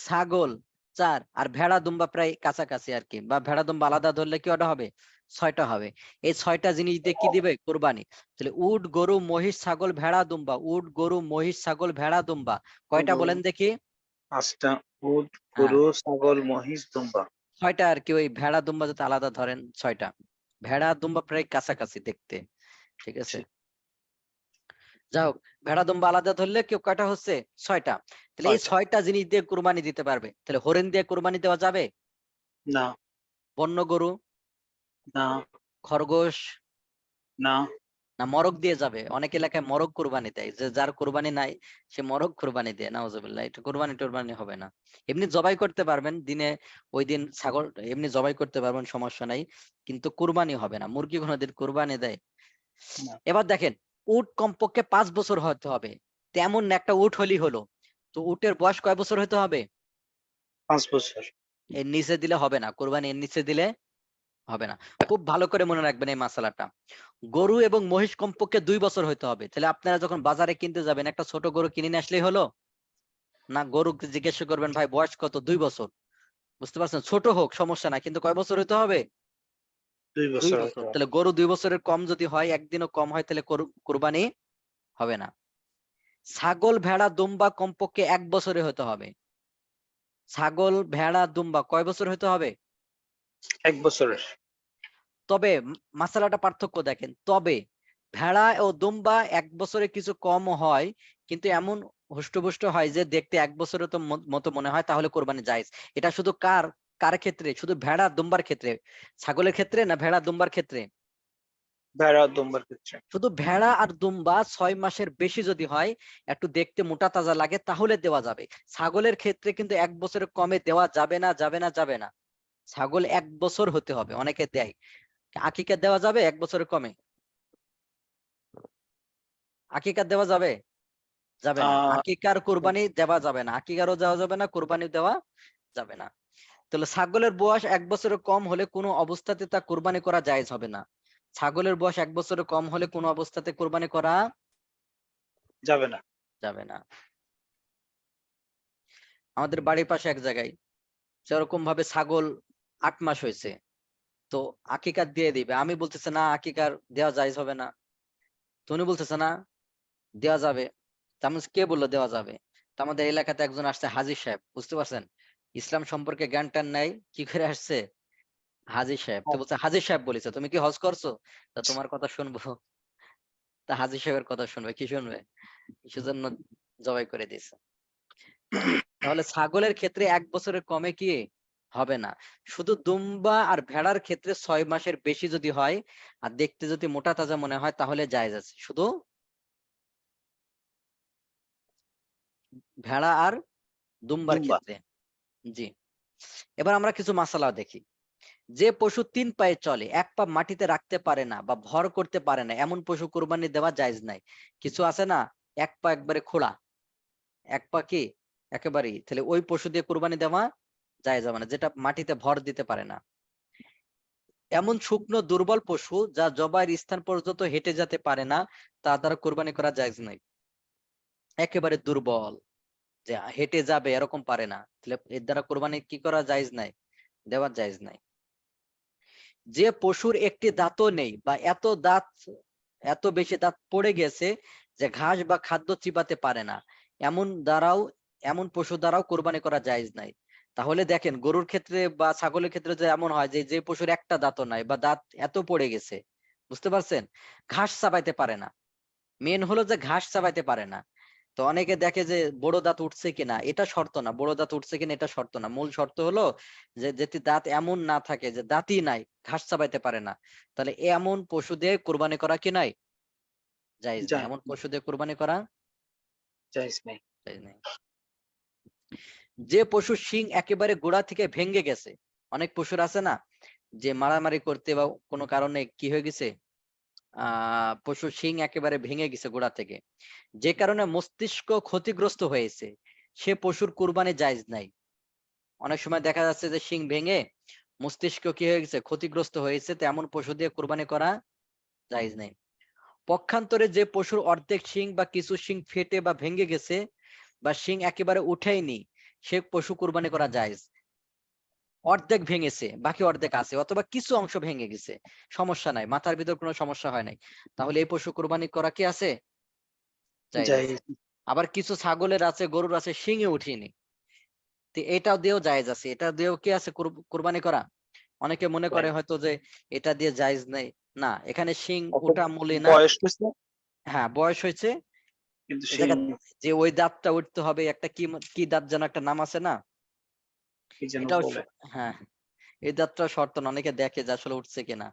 ছাগল 4 আর ভেড়া দুম্বা প্রায় কাছাকাছি আর কি, বা ভেড়া দুম্বা আলাদা ধরলে কি ওটা হবে 6টা হবে। এই 6টা জিনিস দিয়ে কি দিবে কোরবানি। তাহলে উট গরু মহিষ ছাগল ভেড়া দুম্বা, উট গরু মহিষ ছাগল ভেড়া দুম্বা কয়টা বলেন দেখি। 5টা উট, হ্যাঁ গরু, ছাগল, মহিষ, দুম্বা। 6টা আর কি, ওই ভেড়া দুম্বা যদি আলাদা ধরেন 6টা, ভেড়া দুম্বা প্রায় কাছাকাছি দেখতে, ঠিক আছে। ঠিক। যাই হোক, ভেড়া দুম্বা আলাদা ধরলে কেউ কয়টা হচ্ছে 6টা। তাহলে এই 6টা। 6টা জিনিস দিয়ে কুরবানি দিতে পারবে। তাহলে হরিণ দিয়ে কুরবানি দেওয়া যাবে, না, বন্য গরু, না, খরগোশ, না। না মরগ দিয়ে যাবে। অনেক এলাকায় মরগ কুরবানি দেয়, যে যার কুরবানি নাই সে মরগ কুরবানি দেয়, নাউজুবিল্লাহ, এটা কুরবানি টুরবানি হবে না। এমনি জবাই করতে পারবেন দিনে, ওই দিন ছাগল এমনি জবাই করতে পারবেন, সমস্যা নাই, কিন্তু কুরবানি হবে না। মুরগি কোনোদিন কুরবানি দেয়। না। এবার দেখেন, উট কমপক্ষে 5 বছর হতে হবে, তেমন একটা উট হলি হলো। তো উটের বয়স কয় বছর হতে হবে। 5 বছর। এর নিচে দিলে হবে না, কোরবানি এর নিচে দিলে হবে না। খুব ভালো করে মনে রাখবেন এই মাসালাটা। গরু এবং মহিষ কমপক্ষে 2 বছর হতে হবে। তাহলে আপনারা যখন বাজারে কিনতে যাবেন, একটা ছোট গরু কিনে নিয়ে আসলেই হলো না, গরুকে জিজ্ঞেস করবেন ভাই বয়স কত, 2 বছর। বুঝতে পারছেন, ছোট হোক সমস্যা নাই, কিন্তু কয় বছর হতে হবে 2 2 বছর হতে বছর। হবে। তাহলে গরু 2 বছরের কম যদি হয়, একদিনও কম হয়, তাহলে কুরবানি হবে না। ছাগল ভেড়া দুম্বা কমপক্ষে 1 বছরে হতে হবে। ছাগল ভেড়া দুম্বা কয় বছর হতে হবে। 1 বছরের। তবে মাসালাটা পার্থক্য দেখেন, তবে ভেড়া ও দুম্বা 1 বছরে কিছু কম হয়, কিন্তু এমন হুষ্টপুষ্ট হয় যে দেখতে 1 বছরের তো মতো মনে হয়, তাহলে কোরবানি জায়েজ। এটা শুধু কার কার ক্ষেত্রে, শুধু ভেড়া দুম্বার ক্ষেত্রে, ছাগলের ক্ষেত্রে না ভেড়া দুম্বার ক্ষেত্রে। ভেড়া, দুম্বার ক্ষেত্রে। শুধু ভেড়া আর দুম্বা 6 মাসের বেশি যদি হয়, একটু দেখতে মোটা তাজা লাগে, তাহলে দেওয়া যাবে। ছাগলের ক্ষেত্রে কিন্তু 1 বছরের কমে দেওয়া যাবে না, যাবে না, যাবে না। ছাগল 1 বছর হতে হবে, অনেকে দেয়। আকিকা দেওয়া যাবে 1 বছরের কমে, আকিকা দেওয়া যাবে, যাবে না। আহ আকিকার কুরবানি দেওয়া যাবে না, আকিকারও দেওয়া যাবে না, কুরবানি দেওয়া যাবে না। তাহলে ছাগলের বয়স 1 বছরের কম হলে কোনো অবস্থাতে তা কুরবানি করা জায়েজ হবে না। ছাগলের বয়স 1 বছরের কম হলে কোনো অবস্থাতে কুরবানি করা যাবে না। যাবে না। আমাদের বাড়ির পাশে এক জায়গায় সেরকম ভাবে ছাগল 8 মাস হয়েছে, তো আকিকার দিয়ে দিবে। আমি বলতেছে না, আকিকার দেওয়া জায়েজ হবে না। তো উনি বলতেছে না, দেওয়া যাবে। তেমন কে বললো দেওয়া যাবে। তো আমাদের এলাকাতে একজন আসছে হাজী সাহেব, বুঝতে পারছেন, ইসলাম সম্পর্কে জ্ঞান টান নাই, কি করে আসছে হাজী সাহেব। তো বলছে হাজী সাহেব বলেছে তুমি কি হজ করছো, তা তোমার কথা শুনবো। তা হাজী সাহেবের কথা শুনবে, কি শুনবে, সেজন্য জবাই করে দিয়েছে। তাহলে ছাগলের ক্ষেত্রে 1 বছরের কমে কি হবে না। শুধু দুম্বা আর ভেড়ার ক্ষেত্রে 6 মাসের বেশি যদি হয়, আর দেখতে যদি মোটা তাজা মনে হয়, তাহলে জায়েজ আছে। শুধু ভেড়া আর দুম্বার দুম্বা। ক্ষেত্রে। জি। এবার আমরা কিছু মাসালা দেখি। যে পশু 3 পায়ে চলে, 1 পা মাটিতে রাখতে পারে না বা ভর করতে পারে না, এমন পশু কুরবানি দেওয়া জায়েজ নাই। কিছু আছে না, 1 পা একবারে খোড়া, 1 পা কি একেবারেই, তাহলে ওই পশু দিয়ে কুরবানি দেওয়া জায়েজ হবে না, যেটা মাটিতে ভর দিতে পারে না। এমন শুকনো দুর্বল পশু যা জবাইয়ের স্থান পর্যন্ত হেঁটে যেতে পারে না, তা দ্বারা কুরবানি করা জায়েজ নাই। একেবারে দুর্বল, যে হেঁটে যাবে এরকম পারে না, তাহলে এর দ্বারা কুরবানি কি করা জায়েজ নাই, দেওয়া জায়েজ নাই। যে পশুর একটি দাঁতও নেই বা এত বেশি দাঁত পড়ে গেছে যে ঘাস বা খাদ্য চিবাতে পারে না, এমন পশু দ্বারাও কোরবানি করা জায়েজ নাই। তাহলে দেখেন, গরুর ক্ষেত্রে বা ছাগলের ক্ষেত্রে যে এমন হয়, যে যে পশুর একটা দাঁতও নাই বা দাঁত এত পড়ে গেছে, বুঝতে পারছেন, ঘাস চাবাইতে পারে না। মেন হলো যে ঘাস চাবাইতে পারে না। তো অনেকে দেখে যে বড় দাঁত উঠছে কিনা, এটা শর্ত না, বড় দাঁত উঠছে কিনা এটা শর্ত না। মূল শর্ত হলো যে যেটি দাঁত এমন না থাকে যে দাঁতই নাই, ঘাস চাবাইতে পারে না, তাহলে এমন পশু দিয়ে কোরবানি করা কি নাই, জায়েজ নাই। এমন পশু দিয়ে কোরবানি করা জায়েজ নেই। জায়েজ নাই। যে পশুর শিং একেবারে গোড়া থেকে ভেঙে গেছে, অনেক পশুর আছে না, যে মারামারি করতে বা কোনো কারণে কি হয়ে গেছে, পশুর শিং একেবারে ভেঙে গেছে গোড়া থেকে, যে কারণে মস্তিষ্ক ক্ষতিগ্রস্ত হয়েছে, সে পশুর কুরবানি জায়েজ নাই। অনেক সময় দেখা যাচ্ছে যে শিং ভেঙে মস্তিষ্ক কি হয়ে গেছে, ক্ষতিগ্রস্ত হয়েছে, তো এমন পশু দিয়ে কুরবানি করা জায়েজ নাই। পক্ষান্তরে যে পশুর অর্ধেক শিং বা কিছু শিং ফেটে বা ভেঙে গেছে বা শিং একেবারে উঠেইনি, সে পশু কুরবানি করা জায়েজ। অর্ধেক ভেঙেছে, বাকি অর্ধেক আছে, অথবা কিছু অংশ ভেঙে গেছে, সমস্যা নাই, মাথার ভিতর কোনো সমস্যা হয় নাই, তাহলে এই পশু কুরবানি করা কি আছে? জায়েজ আছে। জায়েজ। আবার কিছু ছাগলের আছে, গরুর আছে, শিঙে উঠিনি, তো এটাও দিয়েও জায়েজ আছে, এটা দিয়েও কি আছে কুরবানি করা? অনেকে মনে করে জায়েজ। হয়তো যে এটা দিয়ে জায়েজ নেই, না, এখানে শিং অত ওঠা মূলে না। বয়স হয়েছে হ্যাঁ, বয়স হয়েছে, কিন্তু এই সেই জায়গা যে ওই দাঁতটা উঠতে হবে, একটা কি কি দাঁত যেন একটা নাম আছে না, কি যেন এটাও বলে। হ্যাঁ, এই দাঁতটা শর্ত না, অনেকে দেখে যে আসলে উঠছে কিনা,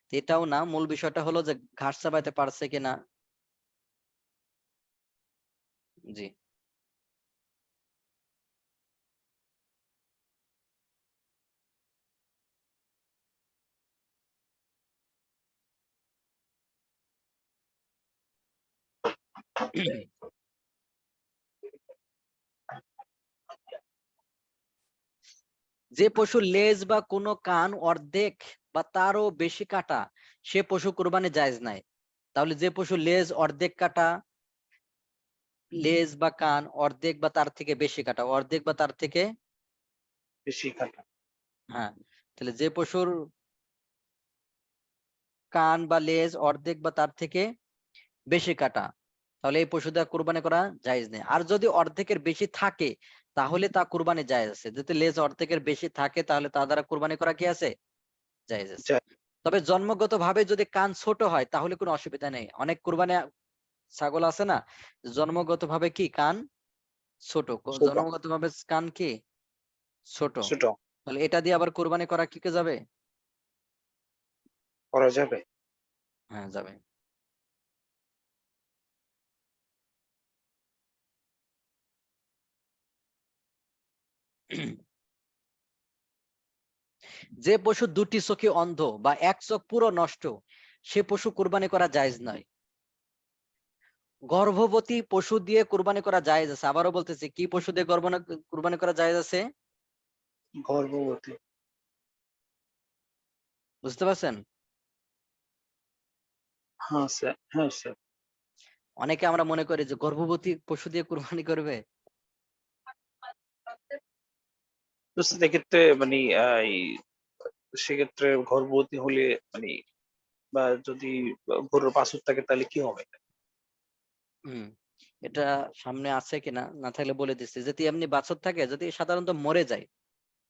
তো এটাও না, মূল বিষয়টা হলো যে ঘাস চাবাইতে পারছে কিনা। জি। যে পশুর লেজ বা কোনো কান অর্ধেক বা তারও বেশি কাটা, সে পশু কুরবানি জায়েজ নাই। তাহলে যে পশু লেজ অর্ধেক কাটা, লেজ বা কান অর্ধেক বা তার থেকে বেশি কাটা, অর্ধেক বা তার থেকে, বেশি কাটা। হ্যাঁ, তাহলে যে পশুর কান বা লেজ অর্ধেক বা তার থেকে বেশি কাটা, তাহলে এই পশু দ্বারা কুরবানি করা জায়েজ নেই। আর যদি অর্ধেকের বেশি থাকে, তাহলে তা কুরবানি জায়েজ আছে। যদি লেজ অর্ধেকের বেশি থাকে, তাহলে তা দ্বারা কুরবানি করা কি আছে? জায়েজ আছে। জায়েজ। তবে জন্মগত ভাবে যদি কান ছোট হয়, তাহলে কোনো অসুবিধা নেই। অনেক কুরবানি ছাগল আছে না, জন্মগত ভাবে কি কান ছোট, ছোট। জন্মগত ভাবে কান কি ছোট, ছোট। তাহলে এটা দিয়ে আবার কুরবানি করা কি কে যাবে? করা যাবে। হ্যাঁ, যাবে। যে পশু দুটি চোখে অন্ধ বা এক চোখ পুরো নষ্ট, সে পশু কুরবানি করা জায়েজ নয়। গর্ভবতী পশু দিয়ে কুরবানি করা জায়েজ আছে। আবারও বলতেছি, কি পশু দিয়ে কুরবানি করা জায়েজ আছে? গর্ভবতী। বুঝতে পারছেন? হ্যাঁ স্যার, হ্যাঁ স্যার। অনেকে আমরা মনে করি যে গর্ভবতী পশু দিয়ে কুরবানি করবে। তো সেক্ষেত্রে মানে এই সেক্ষেত্রে গর্ভবতী হলে মানে বা যদি গরুর বাছুর থাকে তাহলে কি হবে? হুম, এটা সামনে আছে কিনা, না থাকলে বলে দিচ্ছি। যদি এমনি বাছুর থাকে, যদি সাধারণত মরে যায়,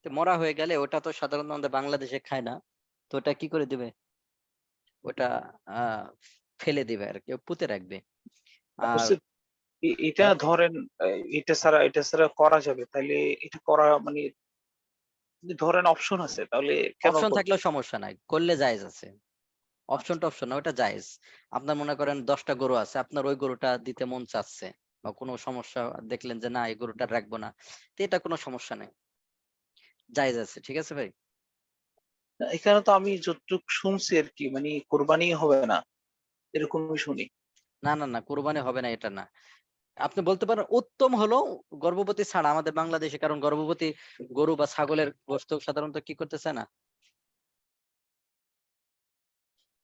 তো মরা হয়ে গেলে ওটা তো সাধারণত আমাদের বাংলাদেশে খায় না, তো ওটা কি করে দিবে? ওটা আহ ফেলে দিবে আর কি, পুঁতে রাখবে। আর বুঝতে- এটা ধরেন এটা ছাড়া করা যাবে তাহলে এটা করা মানে যদি ধরেন অপশন আছে তাহলে কেন অপশন করবে? থাকলেও সমস্যা নাই, করলে জায়েজ আছে। অপশন আচ্ছা। টপশন না, ওটা জায়েজ। আপনার মনে করেন 10টা গরু আছে, আপনার ওই গরুটা দিতে মন চাচ্ছে, বা কোনো সমস্যা দেখলেন যে না, এই গরুটা রাখবো না, তো এটা কোনো সমস্যা নেই, জায়েজ আছে। ঠিক আছে ভাই? এখানে তো আমি যতটুকু শুনছি আর কি মানে কোরবানি হবে না এরকমই শুনি। না না না, কুরবানি হবে না, এটা না। আপনি বলতে পারেন উত্তম হলো গর্ভবতী ছাড়া আমাদের বাংলাদেশে, কারণ গর্ভবতী গরু বা ছাগলের গোশত সাধারণত কি করতে চায় না,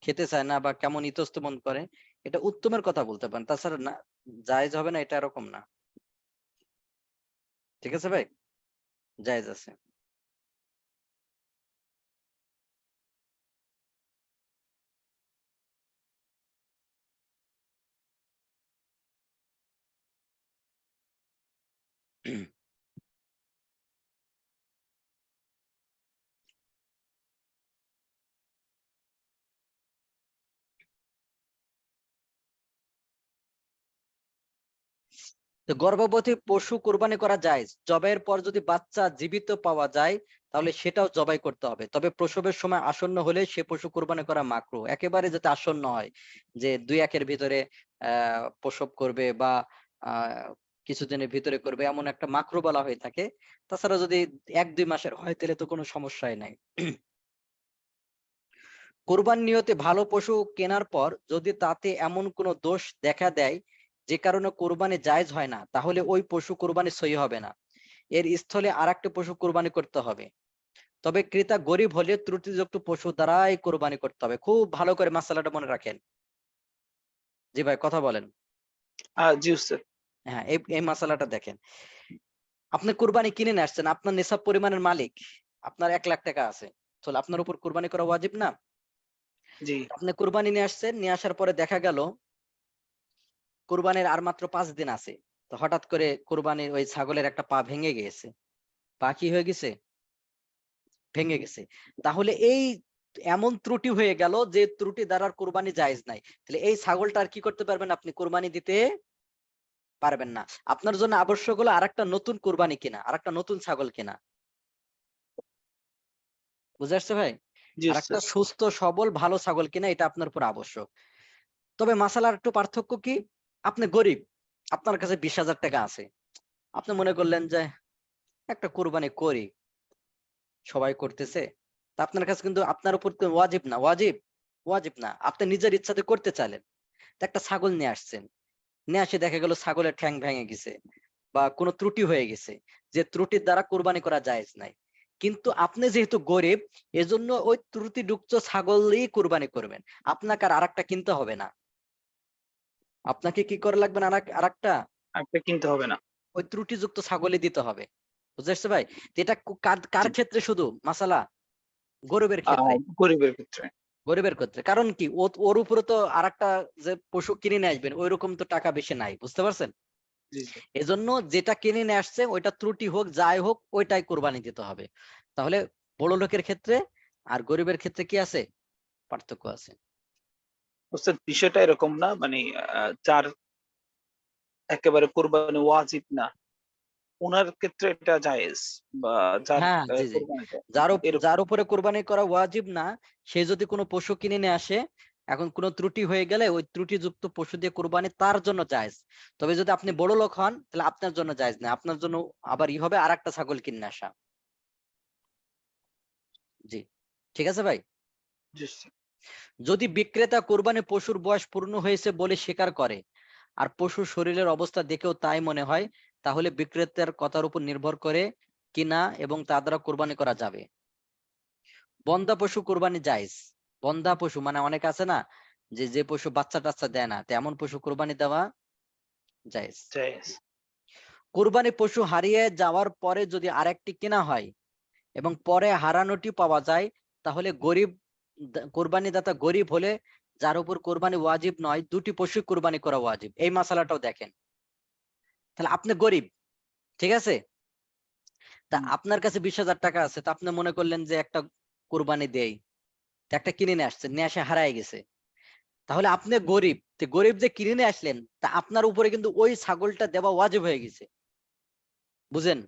খেতে চায় না, বা কেমন ইতস্তত করে, এটা উত্তমের কথা বলতে পারেন। তাছাড়া না, জায়েজ হবে না, এটা এরকম না। ঠিক আছে ভাই? জায়েজ আছে। তো গর্ভবতী পশু কুরবানি করা যায়, জবাইয়ের পর যদি বাচ্চা জীবিত পাওয়া যায়, তাহলে সেটাও জবাই করতে হবে। তবে প্রসবের সময় আসন্ন হলে সে পশু কুরবানি করা মাকরুহ। একেবারে যাতে আসন্ন হয়, যে 2-1 এর ভিতরে প্রসব করবে, বা কিছুদিনের ভিতরে করবে, এমন একটা মাকরুহ বলা হয়ে থাকে। তাছাড়া যদি 1-2 মাসের হয়, তাহলে তো কোনো সমস্যাই নাই। কোরবান নিয়তে ভালো পশু কেনার পর যদি তাতে এমন কোনো দোষ দেখা দেয় যে কারণে কোরবানি জায়েজ হয় না, তাহলে ওই পশু কোরবানি সহি হবে না। এর স্থলে আরেকটি পশু কোরবানি করতে হবে। তবে ক্রেতা গরিব হলে ত্রুটিযুক্ত পশু দ্বারাই কোরবানি করতে হবে। খুব ভালো করে মাসালাটা মনে রাখেন। জি ভাই, কথা বলেন। জি স্যার। হ্যাঁ, এই এই মাসালাটা দেখেন। আপনি কুরবানি কিনে নিয়ে আসছেন, আপনার নিসাব পরিমাণের মালিক, আপনার 1 লাখ টাকা আছে, তাহলে আপনার উপর কুরবানি করা ওয়াজিব না? জি, আপনি কুরবানি নিয়ে আসছেন, নিয়ে আসার পরে দেখা গেল কুরবানির আর মাত্র 5 দিন আছে। তো হঠাৎ করে কুরবানির ওই ছাগলের একটা পা ভেঙে গিয়েছে। পা কি হয়ে গেছে? ভেঙে গেছে। তাহলে এই এমন ত্রুটি হয়ে গেল যে ত্রুটি দ্বারা আর কুরবানি জায়েজ নাই। তাহলে এই ছাগলটা আর কি করতে পারবেন? আপনি কুরবানি দিতে পারবেন না। আপনার জন্য আবশ্যক হলো আরেকটা নতুন কুরবানি কেনা, আরেকটা নতুন ছাগল কেনা। বুঝে আসছে ভাই? জি আরেকটা উস্তাদ। সুস্থ সবল ভালো ছাগল কেনা, এটা আপনার উপর আবশ্যক। তবে মাসালার একটু পার্থক্য কি? আপনি গরিব, আপনার কাছে 20,000 টাকা আছে। আপনি মনে করলেন যে একটা কুরবানি করি, সবাই করতেছে। তা আপনার কাছে কিন্তু আপনার উপর তো ওয়াজিব না, ওয়াজিব না। আপনি নিজের ইচ্ছাতে করতে চাইলেন। তো একটা ছাগল নিয়ে আসছেন। নিয়ে আসে দেখা গেল ছাগলের ঠ্যাং ভেঙে গেছে বা কোনো ত্রুটি হয়ে গেছে। যে ত্রুটির দ্বারা কুরবানি করা জায়েজ নাই। কিন্তু আপনি যেহেতু গরিব, এজন্য ওই ত্রুটিযুক্ত ছাগলই কুরবানি করবেন। আপনাকে আর আরেকটা কিনতে হবে না। আপনাকে কি করা লাগবে না আরেকটা? একটা কিনতে হবে না। ওই ত্রুটিযুক্ত ছাগলই দিতে হবে। বুঝতে পারছো ভাই? তো এটা কার জি। ক্ষেত্রে শুধু মাসালা? গরিবের ক্ষেত্রে। গরিবের ক্ষেত্রে। গরিবের ক্ষেত্রে। কারণ কি? ওর উপরে তো আরেকটা যে পশু কিনে নিয়ে আসবেন, ঐরকম তো টাকা বেশি নাই। বুঝতে পারছেন? জি, জি। এজন্য যেটা কিনে নিয়ে আসছে ওইটা ত্রুটি হোক, যাই হোক, ওইটাই কোরবানি দিতে হবে। তাহলে বড় লোকের ক্ষেত্রে আর গরিবের ক্ষেত্রে কি আছে? পার্থক্য আছে। উস্তাদ বিষয়টা এরকম না মানে যার একেবারে কোরবানি ওয়াজিব না, উনার ক্ষেত্রে এটা জায়েজ বা যার হ্যাঁ, জি, জি। কোরবানিটা এরকম। যার উপরে কোরবানি করা ওয়াজিব না, সে যদি কোনো পশু কিনে নিয়ে আসে, এখন কোনো ত্রুটি হয়ে গেলে ওই ত্রুটিযুক্ত পশু দিয়ে কোরবানি তার জন্য জায়েজ। তবে যদি আপনি বড় লোক হন, তাহলে আপনার জন্য জায়েজ না। আপনার জন্য আবার হবে আরেকটা ছাগল কিনে আসা। জি। ঠিক আছে ভাই? জি, উস্তাদ। যদি বিক্রেতা কোরবানি পশুর বয়স পূর্ণ হয়েছে বলে স্বীকার করে, আর পশুর শরীরের অবস্থা দেখেও তাই মনে হয়, তাহলে বিক্রেতার কথার উপর নির্ভর করে কিনা এবং তা দ্বারা কোরবানি করা যাবে। বন্ধা পশু কোরবানি জায়েজ। বন্ধা পশু মানে অনেক আছে না, যে পশু বাচ্চা টাচ্চা দেয় না, তেমন পশু কোরবানি দেওয়া জায়েজ। জায়েজ। কোরবানি পশু হারিয়ে যাওয়ার পরে যদি আরেকটি কেনা হয় এবং পরে হারানোটি পাওয়া যায়, তাহলে কোরবানি দাতা গরিব হলে যার উপর কোরবানি ওয়াজিব নয়, দুটি পশু কোরবানি করা ওয়াজিব। এই মাসালাটাও দেখেন। তাহলে আপনি গরিব, ঠিক আছে? তা হুম, আপনার কাছে 20,000 টাকা আছে, তা আপনি মনে করলেন যে একটা কোরবানি দেই, তা একটা কিনে নিয়ে আসছেন, নিয়ে আসে হারায় গেছে। তাহলে আপনি গরিব, তো গরিব যে কিনে নিয়ে আসলেন, তা আপনার উপরে কিন্তু ওই ছাগলটা দেওয়া ওয়াজিব হয়ে গেছে। বুঝেন?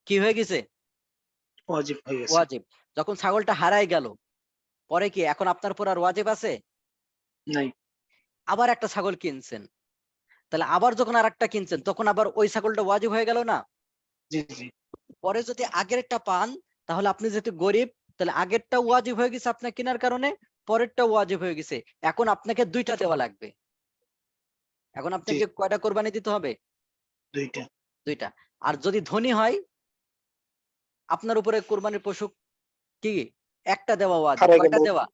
কি হয়ে গেছে? ওয়াজিব হয়ে গেছে। ওয়াজিব। যখন ছাগলটা হারায় গেল, পরে কি এখন আপনার উপর আর ওয়াজিব আছে? নাই। আবার একটা ছাগল কিনছেন। তাহলে আবার যখন আরেকটা কিনছেন, তখন আবার ওই ছাগলটা ওয়াজিব হয়ে গেল না? জি, জি। পরে যদি আগেরটা পান, তাহলে আপনি যেহেতু গরিব, তাহলে আগেরটা ওয়াজিব হয়ে গেছে আপনার কেনার কারণে, পরেরটা ওয়াজিব হয়ে গেছে। এখন আপনাকে ২ টা দেওয়া লাগবে। এখন জি, আপনাকে কয়টা কোরবানি দিতে হবে? ২ টা। ২ টা। আর যদি ধনী হয়, আপনার উপরে কোরবানির পশু কি? একটা দেওয়া ওয়াজিব। হারায় গেল। কয়টা দেওয়া?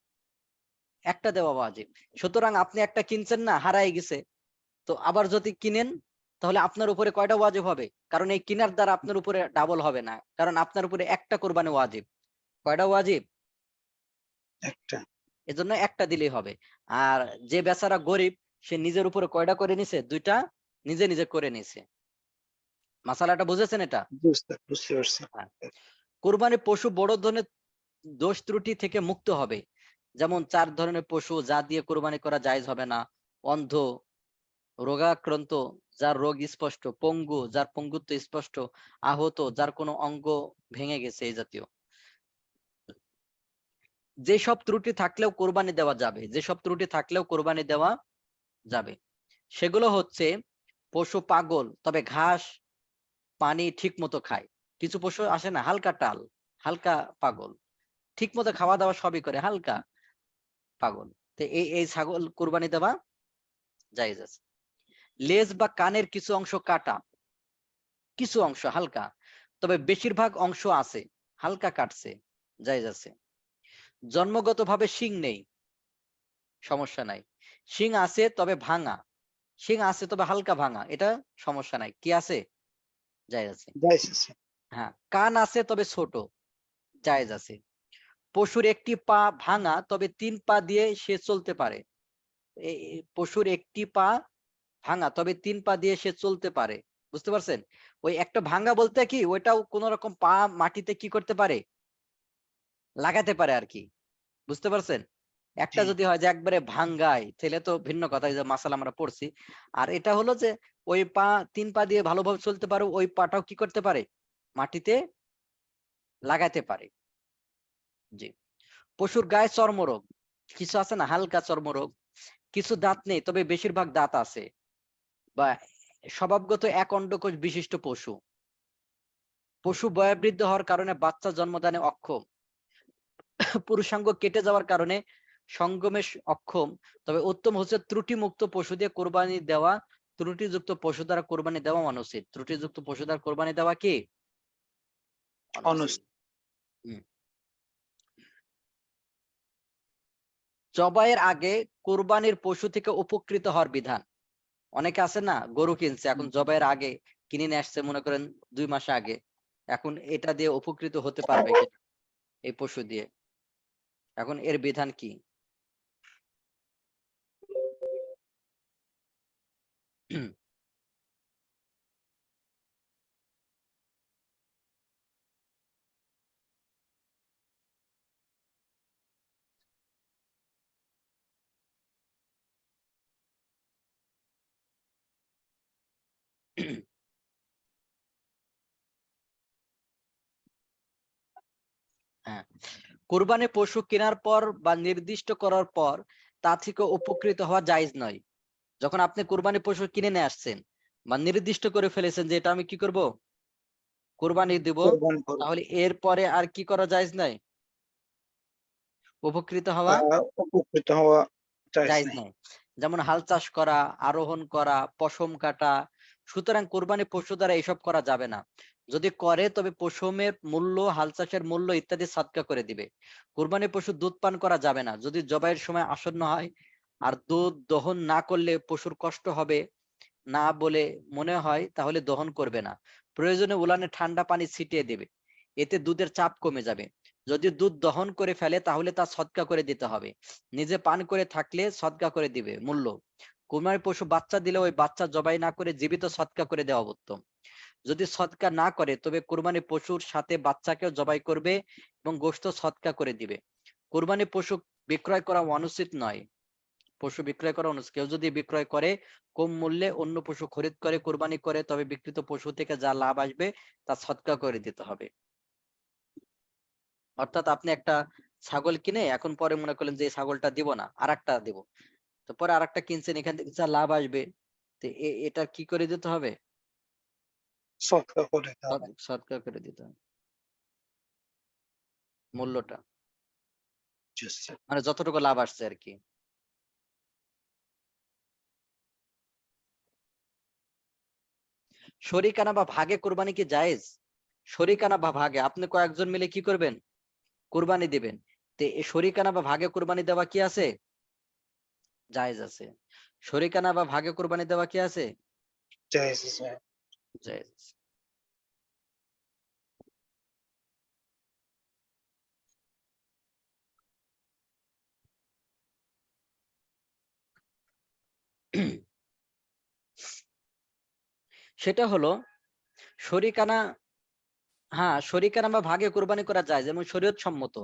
একটা দেওয়া ওয়াজিব। সুতরাং আপনি একটা কিনছেন না, হারায় গেছে। তো আবার যদি কিনেন, তাহলে আপনার উপরে কয়টা ওয়াজিব হবে? কারণ এই কিনার দ্বারা আপনার উপরে ডাবল হবে না। কারণ আপনার উপরে একটা কোরবানি ওয়াজিব। কয়টা ওয়াজিব? একটা। এজন্য একটা দিলেই হবে। আর যে বেচারা গরিব, সে নিজের উপরে কয়টা করে নিছে? ২ টা নিজে, নিজে করে নিছে। মাসালাটা বুঝেছেন এটা? জি উস্তাদ, বুঝতে পারছি। হ্যাঁ। কোরবানির পশু বড় ধরনের দোষ ত্রুটি থেকে মুক্ত হবে। যেমন ৪ ধরনের পশু যা দিয়ে কোরবানি করা জায়েজ হবে না। অন্ধ, রোগাক্রান্ত, যার রোগ স্পষ্ট, পঙ্গু, যার পঙ্গুত্ব স্পষ্ট, আহত, যার কোনো অঙ্গ ভেঙে গেছে, এই জাতীয়। যেসব ত্রুটি থাকলেও কোরবানি দেওয়া যাবে, যেসব ত্রুটি থাকলেও কোরবানি দেওয়া যাবে, সেগুলো হচ্ছে পশু পাগল তবে ঘাস পানি ঠিক মতো খায়। কিছু পশু আসে না হালকা টাল, হালকা পাগল, ঠিক মতো খাওয়া দাওয়া সবই করে, হালকা পাগল। তো এই ছাগল কোরবানি দেওয়া জায়েজ আছে। লেজ বা কানের কিছু অংশ কাটা, কিছু অংশ হালকা, তবে বেশিরভাগ অংশ আছে, হালকা কাটছে, জায়েজ আছে। জন্মগতভাবে শিং নেই, সমস্যা নাই। শিং আছে তবে ভাঙা, শিং আছে তবে হালকা ভাঙা, এটা সমস্যা নাই। কি আছে? জায়েজ আছে। জায়েজ আছে। হ্যাঁ, কান আছে তবে ছোট, জায়েজ আছে। পশুর একটি পা ভাঙা তবে ৩ পা দিয়ে সে চলতে পারে। পশুর একটি পা ভাঙা তবে ৩ পা দিয়ে সে চলতে পারে। বুঝতে পারছেন? ওই একটা ভাঙা বলতে কি ওইটাও কোন রকম পা মাটিতে কি করতে পারে? লাগাতে পারে আরকি। বুঝতে পারছেন? একটা জি। যদি হয় যে একবারে ভাঙ্গায় তাহলে তো ভিন্ন কথা, এই যে মাসালা আমরা পড়ছি। আর এটা হলো যে ওই পা ৩ পা দিয়ে ভালোভাবে চলতে পারে, ওই পাটাও কি করতে পারে? মাটিতে লাগাতে পারে। জি। পশুর গায়ে চর্মরোগ। কিছু আছে না হালকা চর্মরোগ। কিছু দাঁত নেই তবে বেশিরভাগ দাঁত আছে। বা স্বভাবগত এক অন্ডকোষ বিশিষ্ট পশু। পশু বয়োবৃদ্ধ হওয়ার কারণে বাচ্চা জন্মদানে অক্ষম। পুরুষাঙ্গ কেটে যাওয়ার কারণে সঙ্গমে অক্ষম। তবে উত্তম হচ্ছে ত্রুটিমুক্ত পশু দিয়ে কোরবানি দেওয়া। ত্রুটিযুক্ত পশু দ্বারা কোরবানি দেওয়া অনুচিত। ত্রুটিযুক্ত পশু দ্বারা কোরবানি দেওয়া কি? অনুচিত। অনুষ্ঠিত। হুম। জবাইয়ের আগে কোরবানির পশু থেকে উপকৃত হওয়ার বিধান। অনেকে আছে না গরু কিনছে, এখন জবাইয়ের আগে কিনে নিয়ে আসছে মনে করেন ২ মাস আগে। এখন এটা দিয়ে উপকৃত হতে পারবে কিনা এই পশু দিয়ে? এখন এর বিধান কি? হ্যাঁ, কোরবানির পশু কেনার পর বা নির্দিষ্ট করার পর তা থেকে উপকৃত হওয়া জায়েজ নয়। যখন আপনি কোরবানির পশু কিনে নিয়ে আসছেন বা নির্দিষ্ট করে ফেলেছেন যে এটা আমি কি করব? কোরবানি দিব, কোরবানি করব। তাহলে এরপরে আর কি করা জায়েজ নাই? উপকৃত হওয়া উপকৃত হওয়া জায়েজ জায়েজ নাই। নাই। যেমন হাল চাষ করা, আরোহণ করা, পশম কাটা। সুতরাং কোরবানি পশু দ্বারা এসব করা যাবে না। যদি করে তবে পশমের মূল্য, হাল চাষের মূল্য ইত্যাদি সদকা করে দিবে। কোরবানির পশু দুধ পান করা যাবে না। যদি জবাইয়ের সময় আসন্ন হয় আর দুধ দহন না করলে পশুর কষ্ট হবে না বলে মনে হয় তাহলে দহন করবে না। প্রয়োজনে উলানে ঠান্ডা পানি ছিটিয়ে দেবে। এতে দুধের চাপ কমে যাবে। যদি দুধ দহন করে ফেলে তাহলে তা সদকা করে দিতে হবে। নিজে পান করে থাকলে সদকা করে দিবে মূল্য। কুরবানির পশু বাচ্চা দিলে ওই বাচ্চা জবাই না করে জীবিত সদকা করে দেওয়া উত্তম। যদি সদকা না করে তবে কুরবানির পশুর সাথে বাচ্চাকেও জবাই করবে এবং গোশত সদকা করে দিবে। কুরবানির পশু বিক্রয় করা অনুচিত নয়। পশু বিক্রয় করা অনুচিত। কেউ যদি বিক্রয় করে কম মূল্যে অন্য পশু খরিদ করে কোরবানি করে তবে বিক্রিত পশু থেকে যা লাভ আসবে তা সদকা করে দিতে হবে। অর্থাৎ আপনি একটা ছাগল কিনে এখন পরে মনে করলেন যে এই ছাগলটা দিব না, আরেকটা দিব। তো পরে আরেকটা কিনছেন, এখান থেকে যা লাভ আসবে তো এটা কি করে দিতে হবে? সদকা করে দিতে হবে। সদকা করে দিতে হবে মূল্যটা। জি, আচ্ছা। মানে যতটুকু লাভ আসছে আরকি। শরিকানা বা ভাগে কোরবানি কি জায়েজ? শরিকানা বা ভাগে আপনি কয়েকজন মিলে কি করবেন? কোরবানি দিবেন। তো এই শরিকানা বা ভাগে কোরবানি দেওয়া কি আছে? জায়েজ আছে। শরিকানা বা ভাগে কোরবানি দেওয়া কি আছে? জায়েজ আছে। জায়েজ আছে। সেটা হলো শরিকানা। হ্যাঁ, শরিকানা বা ভাগে কোরবানি করা যায় যেমন শরীয়ত সম্মত।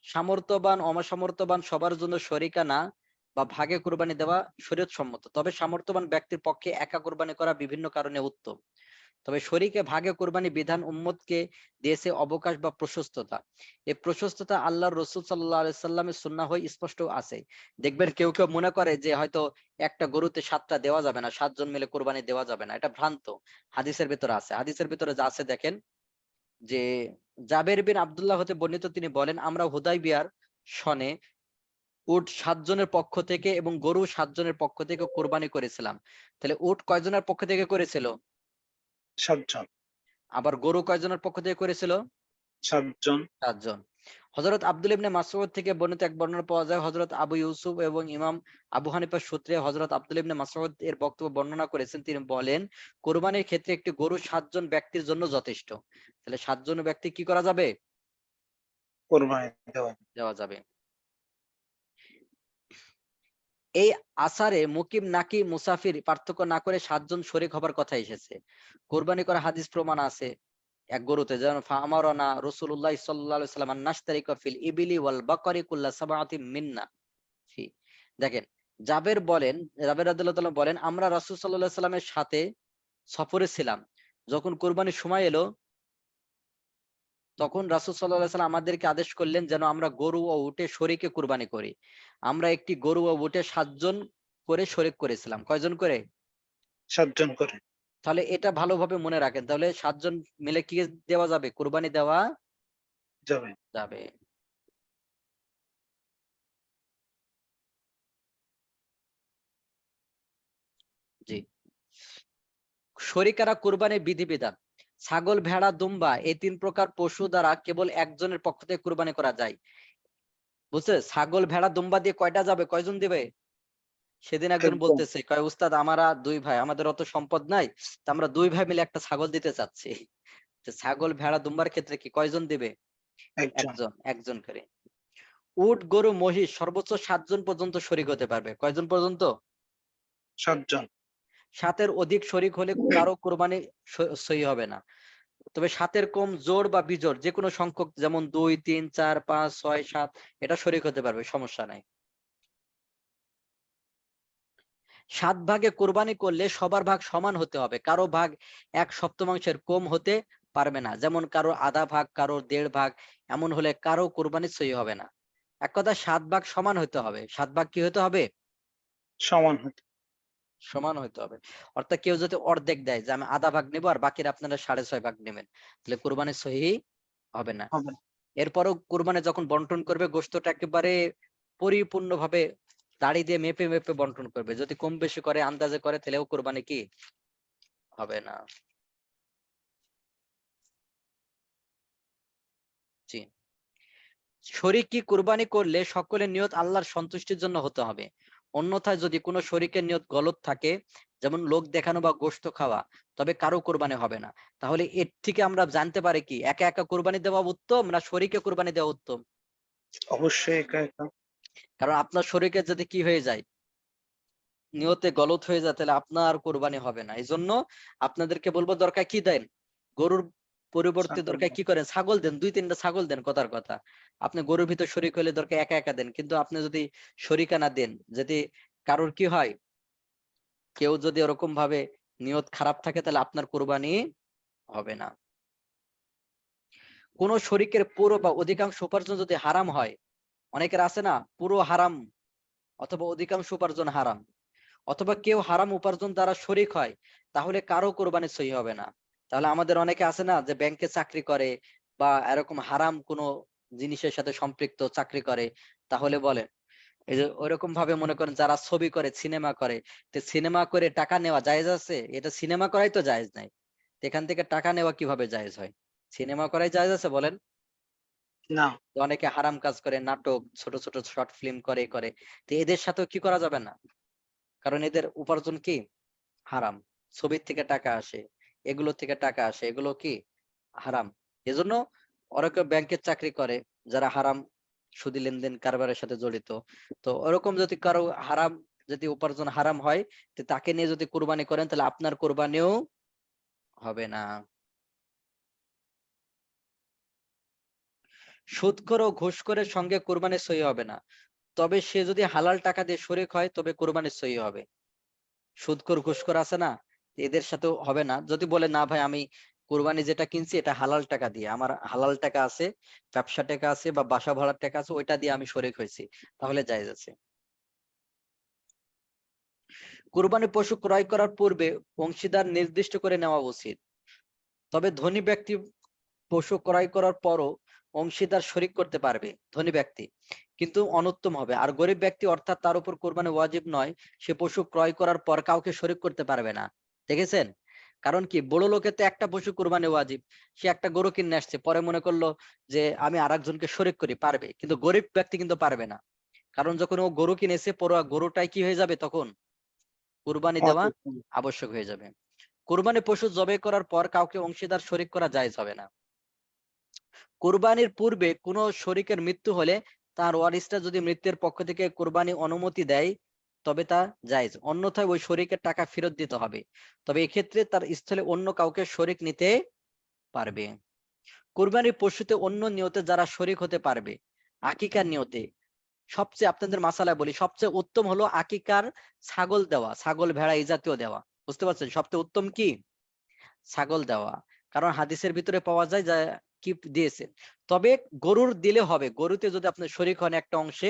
সামর্থ্যবান অসামর্থ্যবান সবার জন্য শরিকানা বা ভাগে কোরবানি দেওয়া শরীয়ত সম্মত। তবে সামর্থ্যবান ব্যক্তির পক্ষে একা কোরবানি করা বিভিন্ন কারণে উত্তম। তবে শরীকে ভাগে কোরবানি বিধান উম্মতকে দিয়েছে অবকাশ বা প্রশস্ততা। এই প্রশস্ততা আল্লাহর রাসূল সাল্লাল্লাহু আলাইহি সাল্লামের সুন্নাহ হয়ে স্পষ্ট আছে। দেখবেন কেউ কেউ মনে করে যে হয়তো একটা গরুতে ৭ টা দেওয়া যাবে না, ৭ জন মিলে কোরবানি দেওয়া যাবে না। এটা ভ্রান্ত। হাদিসের ভিতরে আছে। হাদিসের ভিতরে যা আছে দেখেন যে জাবের বিন আব্দুল্লাহ হতে বর্ণিত, তিনি বলেন আমরা হুদায়বিয়ার সনে উট ৭ জনের পক্ষ থেকে এবং গরু ৭ জনের পক্ষ থেকে কোরবানি করেছিলাম। তাহলে উট কয়জনের পক্ষ থেকে করেছিল? ৭ জন। আবার গরু কয়জনের পক্ষ থেকে করেছিল? ৭ জন। ৭ জন। হযরত আব্দুল্লাহ ইবনে মাসউদ থেকে বর্ণিত এক বর্ণনা পাওয়া যায়, হযরত আবু ইউসুফ এবং ইমাম আবু হানিফার সূত্রে হযরত আব্দুল্লাহ ইবনে মাসউদ এর বক্তব্য বর্ণনা করেছেন। তিনি বলেন, কুরবানির ক্ষেত্রে একটি গরু 7 জন ব্যক্তির জন্য যথেষ্ট। তাহলে 7 জন ব্যক্তি কি করা যাবে? কোরবানি দেওয়া। দেওয়া যাবে। এই আসারে মুকিম নাকি মুসাফির পার্থক্য না করে 7 জন শরীক হবার কথা এসেছে। কোরবানি করা হাদিস প্রমাণ আছে এক গরুতে, যেমন ফামারানা রাসূলুল্লাহ সাল্লাল্লাহু আলাইহি ওয়াসাল্লাম আন নাশতারিকা ফিল ইবিলি ওয়াল বাকারি কুল্লা সাবআতিন মিন্না। দেখেন, জাবের রাদিয়াল্লাহু তাআলা বলেন, আমরা রাসূল সাল্লাল্লাহু আলাইহি সাল্লামের সাথে সফরে ছিলাম। যখন কুরবানির সময় এলো, তখন রাসূল সাল্লাল্লাহু আলাইহি সাল্লাম আমাদেরকে আদেশ করলেন যেন আমরা গরু ও উটে শরীকে কুরবানি করি। আমরা একটি গরু ও উটে 7 জন করে শরীক করেছিলাম। কয়জন করে? 7 জন করে তাহলে এটা ভালোভাবে মনে রাখেন। তাহলে 7 জন মিলে কি দেওয়া যাবে? কুরবানি দেওয়া যাবে। যাবে। জি। শরিকারা কুরবানির বিধিবিধান। ছাগল, ভেড়া, দুম্বা এই 3 প্রকার পশু দ্বারা কেবল একজনের পক্ষ থেকে কুরবানি করা যায়। বুঝছে? ছাগল, ভেড়া, দুম্বা দিয়ে কয়টা যাবে? কয়জন দিবে? সেদিন একজন একদম। বলতেছে, কয় উস্তাদ আমরা 2 ভাই, আমাদের অত সম্পদ নাই। তা আমরা 2 ভাই মিলে একটা ছাগল দিতে চাচ্ছি। তো ছাগল, ভেড়া, দুম্বার ক্ষেত্রে কি কয়জন দিবে? একজন। একজন করে। উট, গরু, মহিষ সর্বোচ্চ 7 জন পর্যন্ত শরীক হতে পারবে। কয়জন পর্যন্ত? 7 জন। 7 এর অধিক শরীক হলে কারো কুরবানি সহি হবে না। তবে 7 এর কম জোড় বা বিজোড় যেকোনো সংখ্যক, যেমন 2, 3, 4, 5, 6, 7 এটা শরীক হতে পারবে, সমস্যা নাই। 7 ভাগে কুরবানি করলে সবার ভাগ সমান হতে হবে। কারো ভাগ 1/7 কম হতে পারবে না। যেমন কারো আধা ভাগ, কারো 1.5 ভাগ, এমন হলে কারো কুরবানি সহি হবে না। এক কথা 7 ভাগ সমান হতে হবে। 7 ভাগ কি হতে হবে? সমান হতে সমান হইতে হবে। অর্থাৎ কেউ যদি অর্ধেক দেয় যে আমি আধা ভাগ নেবো আর বাকিরা আপনারা 6.5 ভাগ নেবেন, তাহলে কুরবানি সহি হবে না। হবে। এরপরও কুরবানি যখন বন্টন করবে, গোশতটা একেবারে পরিপূর্ণভাবে দাড়ি দিয়ে মেপে মেপে বন্টন করবে। যদি কম বেশি করে, আন্দাজে করে, তাহলেও কুরবানি কি হবে না। জি। শরীকি কুরবানি করলে সকলের নিয়ত আল্লাহর সন্তুষ্টির জন্য হতে হবে। অন্যথায় যদি কোনো শরীকের নিয়ত গলত থাকে, যেমন লোক দেখানো বা গোশত খাওয়া, তবে কারো কুরবানি হবে না। তাহলে এর থেকে আমরা জানতে পারি কি, একা একা কুরবানি দেওয়া উত্তম না শরীকে কুরবানি দেওয়া উত্তম? অবশ্যই একা, একা। কারণ আপনার শরীকে যদি কি হয়ে যায়, নিয়তে গলত হয়ে যায়, তাহলে আপনার কোরবানি হবে না। এইজন্য আপনাদেরকে বলবো, দরকার কি দেন, গরুর পরিবর্তে ছাগল দরকার কি করেন, ছাগল দেন, 2-3টা ছাগল দেন। কথার কথা, আপনি গরুর ভিতর শরীক হলে দরকার একা একা দেন, কিন্তু আপনি যদি শরিকানা দেন, যদি কারোর কি হয়, কেউ যদি ওরকম ভাবে নিয়ত খারাপ থাকে, তাহলে আপনার কোরবানি হবে না। কোন শরিকের পুরো বা অধিকাংশ উপার্জন যদি হারাম হয়, অনেকের আছে না, পুরো হারাম অথবা অধিকাংশ উপার্জন হারাম, অথবা কেউ হারাম উপার্জন দ্বারা শরিক হয়, তাহলে কারো কোরবানি সহি হবে না। তাহলে আমাদের অনেকে আছে না, যে ব্যাংকে চাকরি করে বা এরকম হারাম কোনো জিনিসের সাথে সম্পৃক্ত চাকরি করে, তাহলে বলেন, এই যে ওইরকম ভাবে মনে করেন যারা ছবি করে, সিনেমা করে, তো সিনেমা করে টাকা নেওয়া জায়েজ আছে? এটা সিনেমা করাই তো জায়েজ নাই। তো এখান থেকে টাকা নেওয়া কিভাবে জায়েজ হয়? সিনেমা করাই জায়েজ আছে বলেন? না। তো অনেকে হারাম কাজ করে, নাটক, ছোট ছোট শর্ট ফিল্ম করে। তো এদের সাথেও কি করা যাবে না? কারণ এদের উপার্জন কি হারাম। ছবির থেকে টাকা আসে, এগুলো থেকে টাকা আসে, এগুলো কি হারাম। এজন্য অনেকে ব্যাংকের চাকরি করে, যারা হারাম সুদি লেনদেন কারবারের সাথে জড়িত। তো ওরকম যদি কারো হারাম, যদি উপার্জন হারাম হয়, তো তাকে নিয়ে যদি কুরবানি করেন, তাহলে আপনার কুরবানিও হবে না। সুদখোর ও ঘুষখোরের সঙ্গে কুরবানি সহি হবে না। তবে সে যদি হালাল টাকা দিয়ে শরিক হয়, তবে কুরবানি সহি হবে। সুদখোর, ঘুষখোর আছে না, এদের সাথেও হবে না। যদি বলে না ভাই, আমি কুরবানি যেটা কিনছি এটা হালাল টাকা দিয়ে, আমার হালাল টাকা আছে, ব্যবসা টাকা আছে বা বাসা ভাড়ার টাকা আছে, ওইটা দিয়ে আমি শরিক হয়েছি, তাহলে জায়েজ আছে। কুরবানি পশু ক্রয় করার পূর্বে অংশীদার নির্দিষ্ট করে নেওয়া উচিত। তবে ধনী ব্যক্তি পশু ক্রয় করার পরও অংশীদার শরিক করতে পারবে, ধনী ব্যক্তি, কিন্তু অনুত্তম হবে। আর গরিব ব্যক্তি, অর্থাৎ তার উপর কোরবানি ওয়াজিব নয়, সে পশু ক্রয় করার পর কাউকে শরিক করতে পারবে না। দেখেছেন, কারণ কি, বড় লোকের তো একটা পশু কোরবানি ওয়াজিব। সে একটা গরু কিনে আসছে, পরে মনে করলো যে আমি আরেকজনকে শরিক করি, পারবে। কিন্তু গরিব ব্যক্তি কিন্তু পারবে না। কারণ যখন ও গরু কিনেছে, পুরো গরুটাই কি হয়ে যাবে, তখন কুরবানি দেওয়া ওয়াজিব। আবশ্যক হয়ে যাবে। কুরবানি পশু জবাই করার পর কাউকে অংশীদার শরিক করা জায়েজ হবে না। কুরবানির পূর্বে কোনো শরিকের মৃত্যু হলে তার ওয়ারিসরা যদি মৃতের পক্ষ থেকে কুরবানি অনুমতি দেয় তবে তা জায়েজ, অন্যথায় ওই শরিকের টাকা ফেরত দিতে হবে। তবে এক্ষেত্রে তার স্থলে অন্য কাউকে শরিক নিতে পারবে। কুরবানির পশুতে অন্য নিয়তে যারা শরিক হতে পারবে, আকিকার নিয়তে সবচেয়ে, আপনাদের মাসালায় বলি, সবচেয়ে উত্তম হলো আকিকার ছাগল দেওয়া, ছাগল ভেড়া এই জাতীয় দেওয়া। বুঝতে পারছেন, সবচেয়ে উত্তম কি? ছাগল দেওয়া। কারণ হাদিসের ভিতরে পাওয়া যায় যে কি দিয়েছে। তবে গরুর দিলে হবে, গরুতে যদি আপনি শরিক হন একটা অংশে,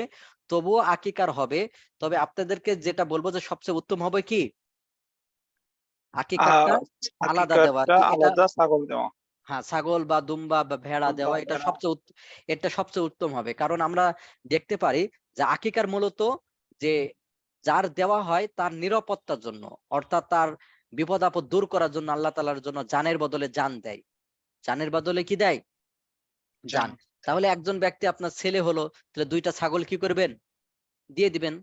তবুও আকিকার হবে। তবে আপনাদেরকে যেটা বলবো যে সবচেয়ে উত্তম হবে কি, আকিকারটা আলাদা দেওয়া আর হাকিকাতটা কি। এটা আলাদা, ছাগল দেওয়া। হ্যাঁ, ছাগল বা দুম্বা বা ভেড়া দুম্বা, দেওয়া, এটা ভেড়া। সবচেয়ে এটা সবচেয়ে উত্তম হবে। কারণ আমরা দেখতে পারি যে আকিকার মূলত যে যার দেওয়া হয় তার নিরাপত্তার জন্য, অর্থাৎ তার বিপদ আপদ দূর করার জন্য আল্লাহ তাআলার জন্য জানের বদলে জান দেয়। জানের বদলে কি দেয়? জান। জান। তাহলে একজন ব্যক্তি আপনার ছেলে হলো, তাহলে 2টা ছাগল কি করবেন? দিয়ে দিবেন।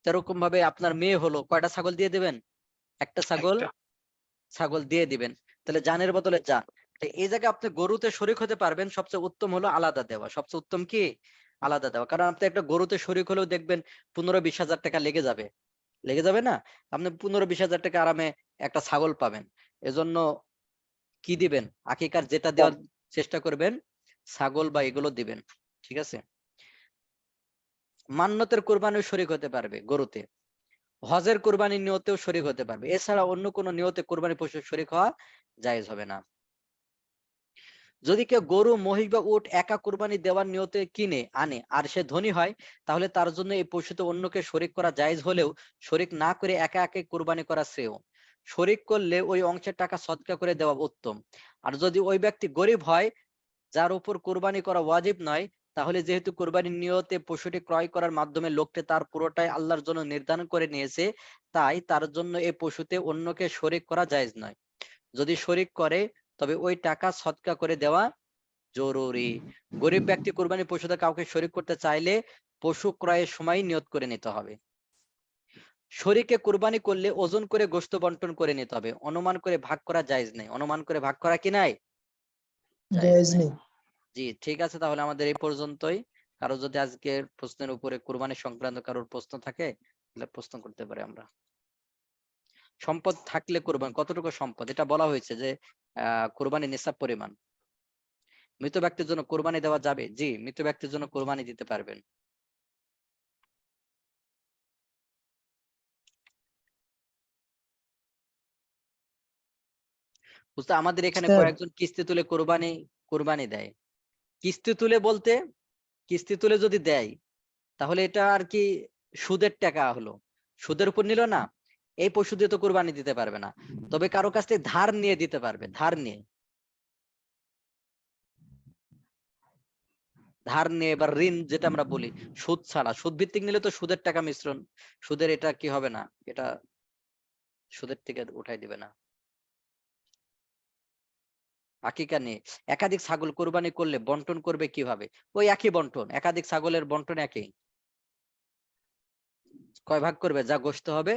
সেরকম ভাবে আপনার মেয়ে হলো, কয়টা ছাগল দিয়ে দিবেন? একটা ছাগল একটা। ছাগল দিয়ে দিবেন। তাহলে জানের বদলে জান। তো এই জায়গায় আপনি গরুতে শরিক হতে পারবেন, সবচেয়ে উত্তম হলো আলাদা দেওয়া। সবচেয়ে উত্তম কি? আলাদা দেওয়া। কারণ আপনি একটা গরুতে শরিক হলেও দেখবেন 15-20 হাজার টাকা লেগে যাবে। লেগে যাবে না? আপনি 15-20 হাজার টাকা আরামে একটা ছাগল পাবেন। এজন্য কি দিবেন? আকিকার যেটা কম। দেওয়ার চেষ্টা করবেন, ছাগল বা এগুলো দিবেন। ঠিক আছে? মান্নতের কোরবানিও শরিক হতে পারবে গরুতে। হজের কোরবানির নিয়তেও শরিক হতে পারবে। এছাড়া অন্য কোনো নিয়তে কোরবানি পশু শরিক হওয়া জায়েজ হবে না। যদি কেউ গরু, মহিষ বা উট একা কোরবানি দেওয়ার নিয়তে কিনে আনে আর সে ধনী হয়, তাহলে তার জন্য এই পশুতে অন্যকে শরিক করা জায়েজ হলেও শরিক না করে একা একা কোরবানি করা শ্রেয়। শরিক করলে ওই অংশের টাকা সদকা করে দেওয়া উত্তম। আর যদি ওই ব্যক্তি গরিব হয়, যার উপর কোরবানি করা ওয়াজিব নয়, তাহলে যেহেতু কোরবানির নিয়তে পশুটি ক্রয় করার মাধ্যমে লোকটি তার পুরোটাই আল্লাহর জন্য নির্ধারণ করে নিয়েছে, তাই তার জন্য এই পশুতে অন্যকে শরিক করা জায়েজ নয়। যদি শরিক করে তবে ওই টাকা সদকা করে দেওয়া জরুরি। গরিব ব্যক্তি কোরবানি পশুতে কাউকে শরিক করতে চাইলে পশু ক্রয়ের সময় নিয়ত করে নিতে হবে। শরিকে কোরবানি করলে ওজন করে গোশত বন্টন করে নিতে হবে, অনুমান করে ভাগ করা জায়েজ নেই। অনুমান করে ভাগ করা কি নাই? জায়েজ জায়েজ নাই। নেই। জি, ঠিক আছে, তাহলে আমাদের এই পর্যন্তই। কারো যদি আজকের প্রশ্নের উপরে কোরবানি সংক্রান্ত কারোর প্রশ্ন থাকে তাহলে প্রশ্ন করতে পারি আমরা। সম্পদ থাকলে কোরবানি, কতটুকু সম্পদ এটা বলা হয়েছে যে কোরবানি নিসাব পরিমাণ। মৃত ব্যক্তির জন্য কোরবানি দেওয়া যাবে? জি, মৃত ব্যক্তির জন্য কোরবানি দিতে পারবেন। বুঝতে, আমাদের এখানে স্যার, কয়েকজন কিস্তি তুলে কোরবানি কোরবানি দেয়। কিস্তি তুলে বলতে, কিস্তি তুলে যদি দেয় তাহলে এটা আর কি সুদের টাকা হলো, সুদের উপর নিল না, এই পশু দিয়ে তো কোরবানি দিতে পারবে না। তবে কারো কাছ থেকে ধার নিয়ে দিতে পারবে, ধার নিয়ে, ধার নিয়ে বা ঋণ যেটা আমরা বলি, সুদ ছাড়া। সুদ ভিত্তিক নিলে তো সুদের টাকা মিশ্রণ, সুদের এটা কি হবে না, এটা সুদের থেকে উঠাই দিবে না। আকিকা নিয়ে একাধিক ছাগল কোরবানি করলে বন্টন করবে কিভাবে? ওই একই বন্টন, একাধিক ছাগলের বন্টন একই। কয় ভাগ করবে? যা গোশত হবে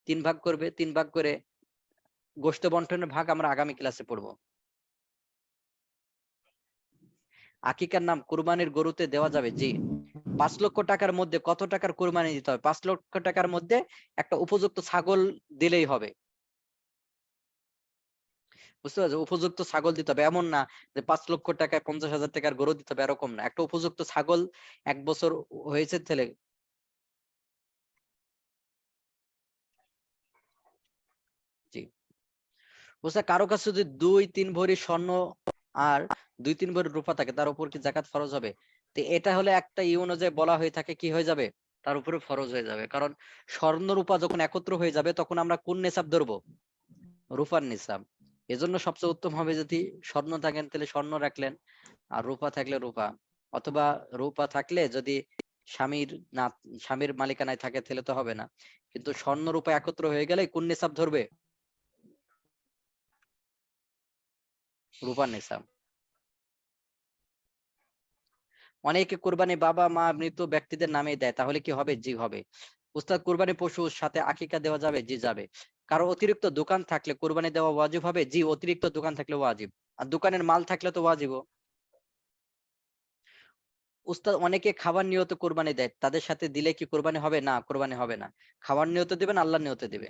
3 ভাগ করবে, 3 ভাগ করে। গোশত বন্টনের ভাগ আমরা আগামী ক্লাসে পড়বো। আকিকার নাম কুরবানির গরুতে দেওয়া যাবে? জি। 5 লক্ষ টাকার মধ্যে কত টাকার কুরবানি দিতে হবে? 5 লক্ষ টাকার মধ্যে একটা উপযুক্ত ছাগল দিলেই হবে। বুঝতে পারছো? উপযুক্ত ছাগল দিতে হবে, এমন না যে 5 লক্ষ টাকায় 50,000 টাকার গরু দিতে হবে, এরকম না। একটা উপযুক্ত ছাগল 1 বছর হয়েছে ছেলে। জি। বুঝছে, কারো কাছে যদি 2-3 ভরি স্বর্ণ আর 2-3 ভরি রূপা থাকে, তার উপর কি যাকাত ফরজ হবে? তো এটা হলে একটা অনুযায়ী বলা হয়ে থাকে কি হয়ে যাবে, তার উপরে ফরজ হয়ে যাবে। কারণ স্বর্ণ রূপা যখন একত্র হয়ে যাবে তখন আমরা কোন নেশাব ধরবো? রূপার নিসাব। এজন্য সবচেয়ে উত্তম হবে যদি স্বর্ণ থাকেন তাহলে স্বর্ণ রাখলেন, আর রূপা থাকলে রূপা। অথবা রূপা থাকলে যদি স্বামীর না, স্বামীর মালিকানায় থাকে তাহলে তো হবে না। কিন্তু স্বর্ণ রূপা একত্র হয়ে গেলে কোন নিসাব ধরবে? রূপার নিসাব। অনেকে কুরবানি বাবা মা মৃত ব্যক্তিদের নামে দেয়, তাহলে কি হবে? জি হবে। উস্তাদ, কুরবানি পশুর সাথে আকিকা দেওয়া যাবে? জি যাবে। কারো অতিরিক্ত দোকান থাকলে কুরবানি দেওয়া ওয়াজিব হবে? জি, অতিরিক্ত দোকান থাকলে ওয়াজিব। আর দোকানের মাল থাকলে তো ওয়াজিব। উস্তাদ, অনেকে খাবার নিয়তে কুরবানি দেয়, তাদের সাথে দিলে কি কুরবানি হবে? না, কুরবানি হবে না। খাবার নিয়তে দিবেন, আল্লাহর নিয়তে দিবে।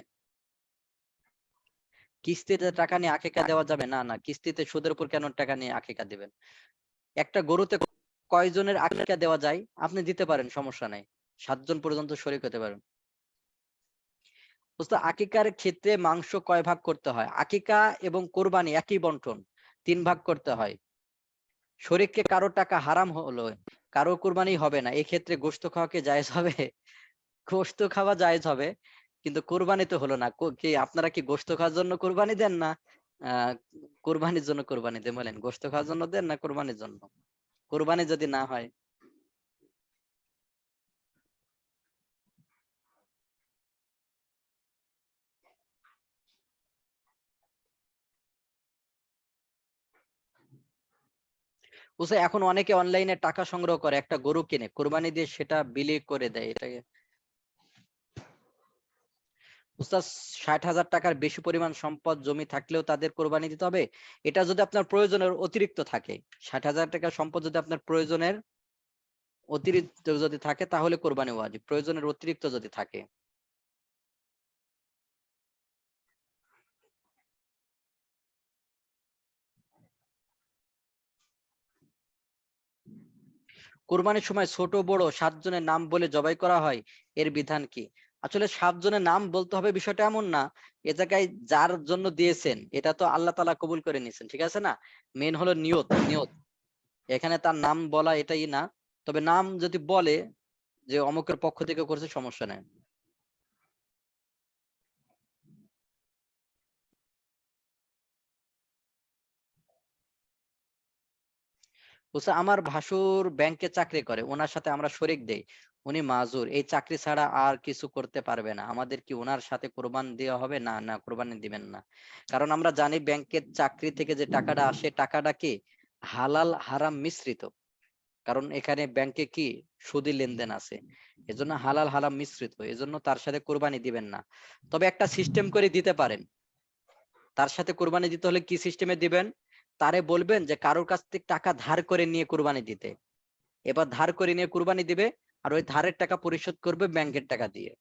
কিস্তিতে টাকা নিয়ে আকিকা দেওয়া যাবে? না না, কিস্তিতে সুদের উপর কেন টাকা নিয়ে আকিকা দিবেন? একটা গরুতে কয়জনের আকিকা দেওয়া যায়? আপনি দিতে পারেন, সমস্যা নাই। 7 জন পর্যন্ত শরীক হতে পারেন। বুঝতে, আকিকার ক্ষেত্রে মাংস কয় ভাগ করতে হয়? আকিকা এবং কোরবানি একই বন্টন, 3 ভাগ করতে হয়। শরীককে কারো টাকা হারাম হলো, কারো কুরবানি হবে না, এই ক্ষেত্রে গোশত খাওয়া কি জায়েজ হবে? গোশত খাওয়া জায়েজ হবে, কিন্তু কুরবানি তো হলো না। কি আপনারা কি গোশত খাওয়ার জন্য কুরবানি দেন, না কুরবানির জন্য কুরবানি দেন? বলেন, গোশত খাওয়ার জন্য দেন না কুরবানির জন্য? কুরবানি যদি না হয়, বুঝছে, এখন অনেকে অনলাইনে টাকা সংগ্রহ করে, একটা গরু কিনে কোরবানি দিয়ে সেটা বিলি করে দেয়। এটাকে উস্তাদ, 60,000 টাকার বেশি পরিমাণ সম্পদ জমি থাকলেও তাদের কোরবানি দিতে হবে? এটা যদি আপনার প্রয়োজনের অতিরিক্ত থাকে, 60,000 টাকার সম্পদ যদি আপনার প্রয়োজনের অতিরিক্ত যদি থাকে, তাহলে কোরবানি ওয়াজিব, প্রয়োজনের অতিরিক্ত যদি থাকে। কোরবানির সময় ছোট বড় 7 জনের নাম বলে জবাই করা হয়, এর বিধান কি? আসলে 7 জনের নাম বলতে হবে বিষয়টা এমন না। এ জায়গায় যার জন্য দিয়েছেন এটা তো আল্লাহ তাআলা কবুল করে নিয়েছেন, ঠিক আছে না? মেন হলো নিয়ত, নিয়ত। এখানে তার নাম বলা এটাই না। তবে নাম যদি বলে যে অমুকের পক্ষ থেকে করছে, সমস্যা নেই। বলছে, আমার ভাসুর ব্যাংকে চাকরি করে, ওনার সাথে আমরা শরিক দেই, উনি মাজুর, এই চাকরি ছাড়া আর কিছু করতে পারবে না, আমাদের কি ওনার সাথে কোরবান দেওয়া হবে? না না, কোরবানি দিবেন না। কারণ আমরা জানি ব্যাংকের চাকরি থেকে যে টাকাটা আসে, টাকাটা কি হালাল হারাম মিশ্রিত। কারণ এখানে ব্যাংকে কি সুদি লেনদেন আছে, এজন্য হালাল হারাম মিশ্রিত, এজন্য তার সাথে কোরবানি দিবেন না। তবে একটা সিস্টেম করে দিতে পারেন। তার সাথে কোরবানি দিতে হলে কি সিস্টেমে দিবেন? তারে বলবেন যে কারোর কাছ থেকে টাকা ধার করে নিয়ে কোরবানি দিতে, এবার ধার করে নিয়ে কুরবানি দিবে, আর ওই ধারের টাকা পরিশোধ করবে ব্যাংকের টাকা দিয়ে।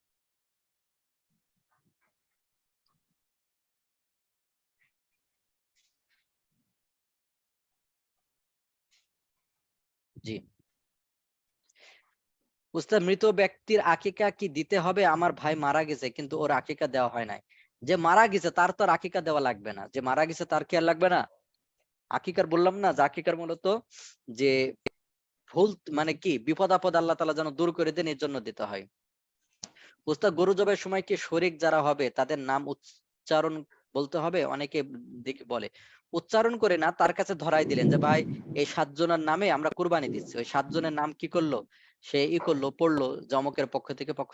জি। উস্তাদ, মৃত ব্যক্তির আকিকা কি দিতে হবে? আমার ভাই মারা গেছে কিন্তু ওর আকিকা দেওয়া হয় নাই। যে মারা গেছে তার তো আর আকিকা দেওয়া লাগবে না, যে মারা গেছে তার কি আর লাগবে না? আকিকার বললাম না যে আকিকার মূলত যে ভুল, মানে কি বিপদ আপদ আল্লাহ তাআলা যেন দূর করে দেন, এর জন্য দিতে হয়। উস্তাদ, গরু জবাইয়ের সময় কি শরীক যারা হবে তাদের নাম উচ্চারণ বলতে হবে? অনেকে দেখি বলে উচ্চারণ করে না, তার কাছে ধরাই দিলেন যে ভাই এই 7 জনের নামে আমরা কুরবানি দিচ্ছি, ওই 7 জনের নাম কি করলো, সে করলো, পড়লো জমকের পক্ষ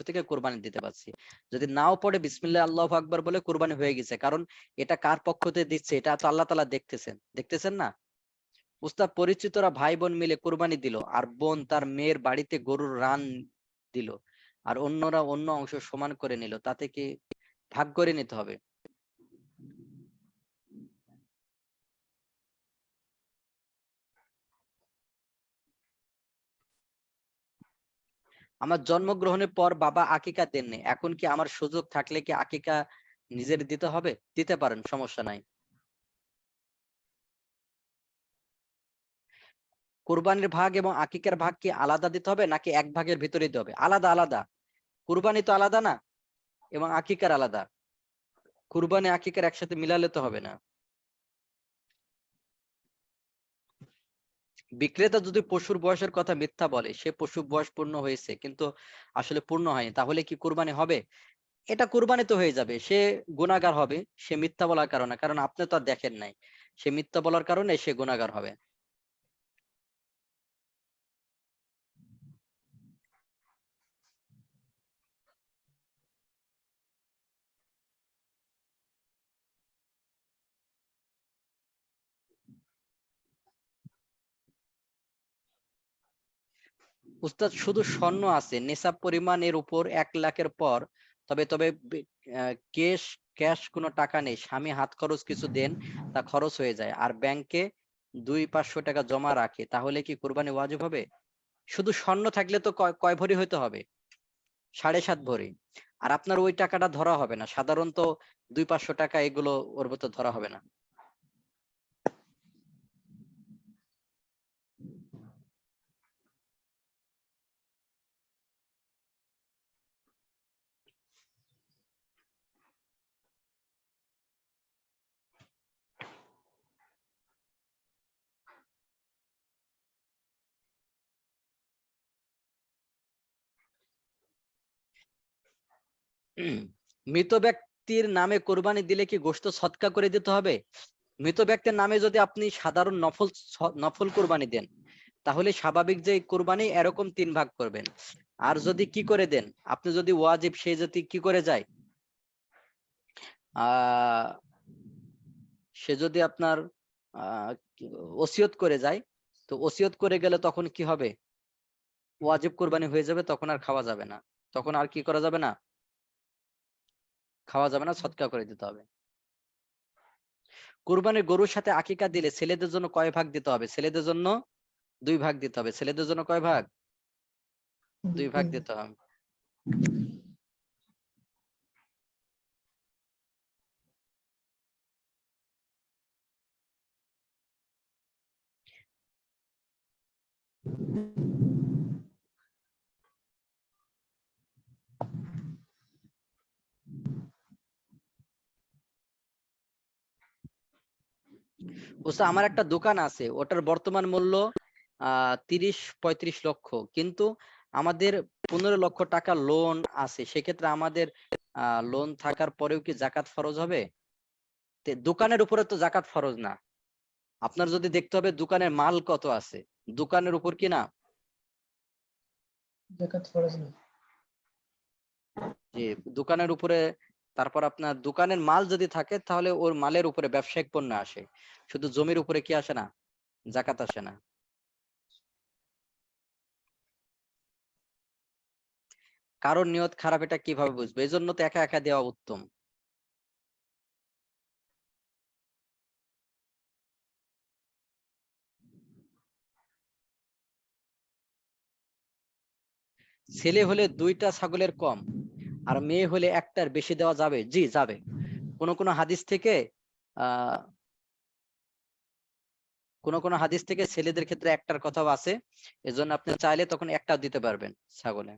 থেকে কুরবানি দিতে পারছি। যদি নাও পড়ে বিসমিল্লাহ আল্লাহু আকবার বলে কুরবানি হয়ে গেছে, কারণ এটা কার পক্ষ থেকে দিচ্ছে এটা তো আল্লাহ তাআলা দেখতেছেন, দেখতেছেন না? উস্তাদ, পরিচিতরা ভাই বোন মিলে কুরবানি দিল, আর বোন তার মেয়ের বাড়িতে গরুর রান দিল, আর অন্যরা অন্য অংশ সমান করে নিল, তাতে কি ভাগ করে নিতে হবে? আমার জন্মগ্রহণের পর বাবা আকিকা দেননি, এখন কি আমার সুযোগ থাকলে কি আকিকা নিজের দিতে হবে? দিতে পারেন, সমস্যা নাই। কুরবানির ভাগ এবং আকিকার ভাগ কি আলাদা দিতে হবে, নাকি এক ভাগের ভিতরে দিতে হবে? আলাদা আলাদা। কুরবানি তো আলাদা না, এবং আকিকার আলাদা। কুরবানি আকিকার একসাথে মিলালে তো হবে না। বিক্রেতা যদি পশুর বয়সের কথা মিথ্যা বলে, সে পশু বয়স পূর্ণ হয়েছে কিন্তু আসলে পূর্ণ হয়নি, তাহলে কি কুরবানি হবে? এটা কুরবানি তো হয়ে যাবে, সে গুনাহগার হবে, সে মিথ্যা বলার কারণে, কারণ আপনি তো আর দেখেন নাই, সে মিথ্যা বলার কারণে সে গুনাহগার হবে। উস্তাদ শুধু স্বর্ণ আছে, নেশাব পরিমাণ এর উপর 1 লাখের পর, তবে তবে ক্যাশ ক্যাশ কোনো টাকা নেই, স্বামী হাত খরচ কিছু দেন, তা খরচ হয়ে যায়, আর ব্যাংকে 200-500 টাকা জমা রাখে, তাহলে কি কুরবানি ওয়াজিব হবে? শুধু স্বর্ণ থাকলে তো কয় ভরি হইতে হবে? 7.5 ভরি। আর আপনার ওই টাকাটা ধরা হবে না, সাধারণত 200-500 টাকা এগুলো ওর ভেতর ধরা হবে না। মৃত ব্যক্তির নামে কোরবানি দিলে কি গোশত সদকা করে দিতে হবে? মৃত ব্যক্তির নামে যদি আপনি সাধারণ নফল কোরবানি দেন, তাহলে স্বাভাবিক যে কোরবানি এরকম 3 ভাগ করবেন। আর যদি কি করে দেন, আপনি যদি ওয়াজিব, সে যদি কি করে যায়, সে যদি আপনার ওসিয়ত করে যায়, তো ওসিয়ত করে গেলে তখন কি হবে? ওয়াজিব কোরবানি হয়ে যাবে, তখন আর খাওয়া যাবে না, তখন আর কি করা যাবে না, খাওয়া যাবে না, সদকা করে দিতে হবে। কুরবানির গরুর সাথে আকিকা দিলে ছেলেদের জন্য কয় ভাগ দিতে হবে? ছেলেদের জন্য 2 ভাগ দিতে হবে। ছেলেদের জন্য কয় ভাগ? 2 ভাগ দিতে হবে। ওস্তাদ, আমার একটা দোকান আছে, ওটার বর্তমান মূল্য 30-35 লক্ষ, কিন্তু আমাদের 15 লক্ষ টাকা লোন আছে, সেক্ষেত্রে আমাদের লোন থাকার পরেও কি জাকাত ফরজ হবে? দোকানের উপরে তো জাকাত ফরজ না, আপনার যদি দেখতে হবে দোকানের মাল কত আছে, দোকানের উপর কি না জাকাত ফরজ না। যে দোকানের উপরে, তারপর আপনার দোকানের মাল যদি থাকে তাহলে ওর মালের উপরে ব্যবসায়িক পণ্য আসে, শুধু জমির উপরে কি আসে না, জাকাত আসে না। কারোর নিয়ত খারাপ এটা কিভাবে বুঝবে? এই জন্য তো একা একা দেওয়া উত্তম। ছেলে হলে 2টা ছাগলের কম, আর মেয়ে হলে একটার বেশি দেওয়া যাবে? জি যাবে। কোন হাদিস থেকে আহ কোন হাদিস থেকে ছেলেদের ক্ষেত্রে একটার কথাও আছে, এজন্য আপনি চাইলে তখন একটাও দিতে পারবেন ছাগলে।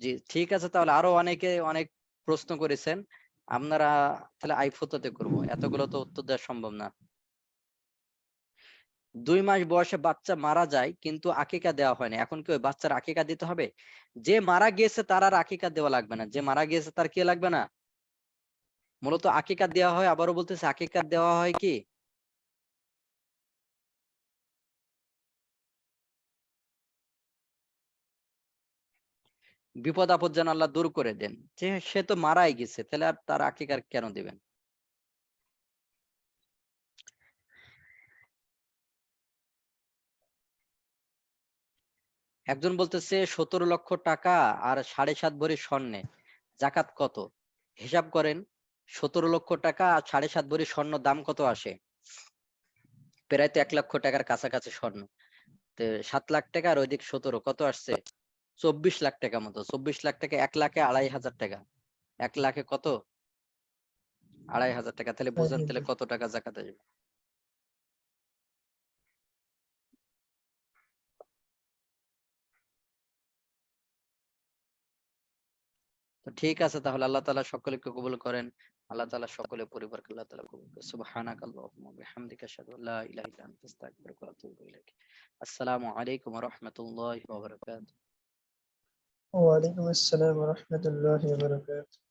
জি ঠিক আছে, তাহলে আরো অনেকে অনেক প্রশ্ন করেছেন, আপনারা তাহলে আইফোতে করবো, এতগুলো তো উত্তর দেওয়া সম্ভব না। 2 মাস বয়সে বাচ্চা মারা যায় কিন্তু আকিকা দেওয়া হয়নি, এখন কি ওই বাচ্চার আকিকা দিতে হবে? যে মারা গিয়েছে তার আর আকিকা দেওয়া লাগবে না, যে মারা গিয়েছে তার কি লাগবে না, মূলত আকিকা দেওয়া হয়। আবারও বলতেছে, আকিকা দেওয়া হয় কি বিপদ আপদ যেন আল্লাহ দূর করে দেন, যে সে তো মারাই গেছে, তাহলে আর তার আকিকার কেন দিবেন? একজন বলতেছে 17 লক্ষ টাকা আর 7.5 ভরি স্বর্ণে জাকাত কত? হিসাব করেন, 17 লক্ষ টাকা আর 7.5 ভরি স্বর্ণ দাম কত আসে? প্রায় তো 1 লক্ষ টাকার কাছাকাছি স্বর্ণ। তো 7 লাখ টাকা আর ওইদিক 17 কত আসছে? 24 লাখ টাকা মতো। 24 লাখ টাকা 1 লাখে 2,500 টাকা। 1 লাখে কত? 2,500 টাকা। তাহলে বুঝেন তাহলে কত টাকা জাকাত আসবে। তো ঠিক আছে, তাহলে আল্লাহ তাআলা সকলকে কবুল করেন। আল্লাহ তাআলা সকলের পরিবারকে আল্লাহ তাআলা কবুল করেন। সুবহানাকাল্লাহুম্মা ওয়া বিহামদিকা আশহাদু আল্লা ইলাহা ইল্লা আনতা আস্তাগফিরুকা ওয়া আতুবু ইলাইক। আসসালামু আলাইকুম ওয়া রাহমাতুল্লাহি ওয়া বারাকাতুহু। ওয়ালাইকুম আসসালাম ওয়া রাহমাতুল্লাহি ওয়া বারাকাতুহু।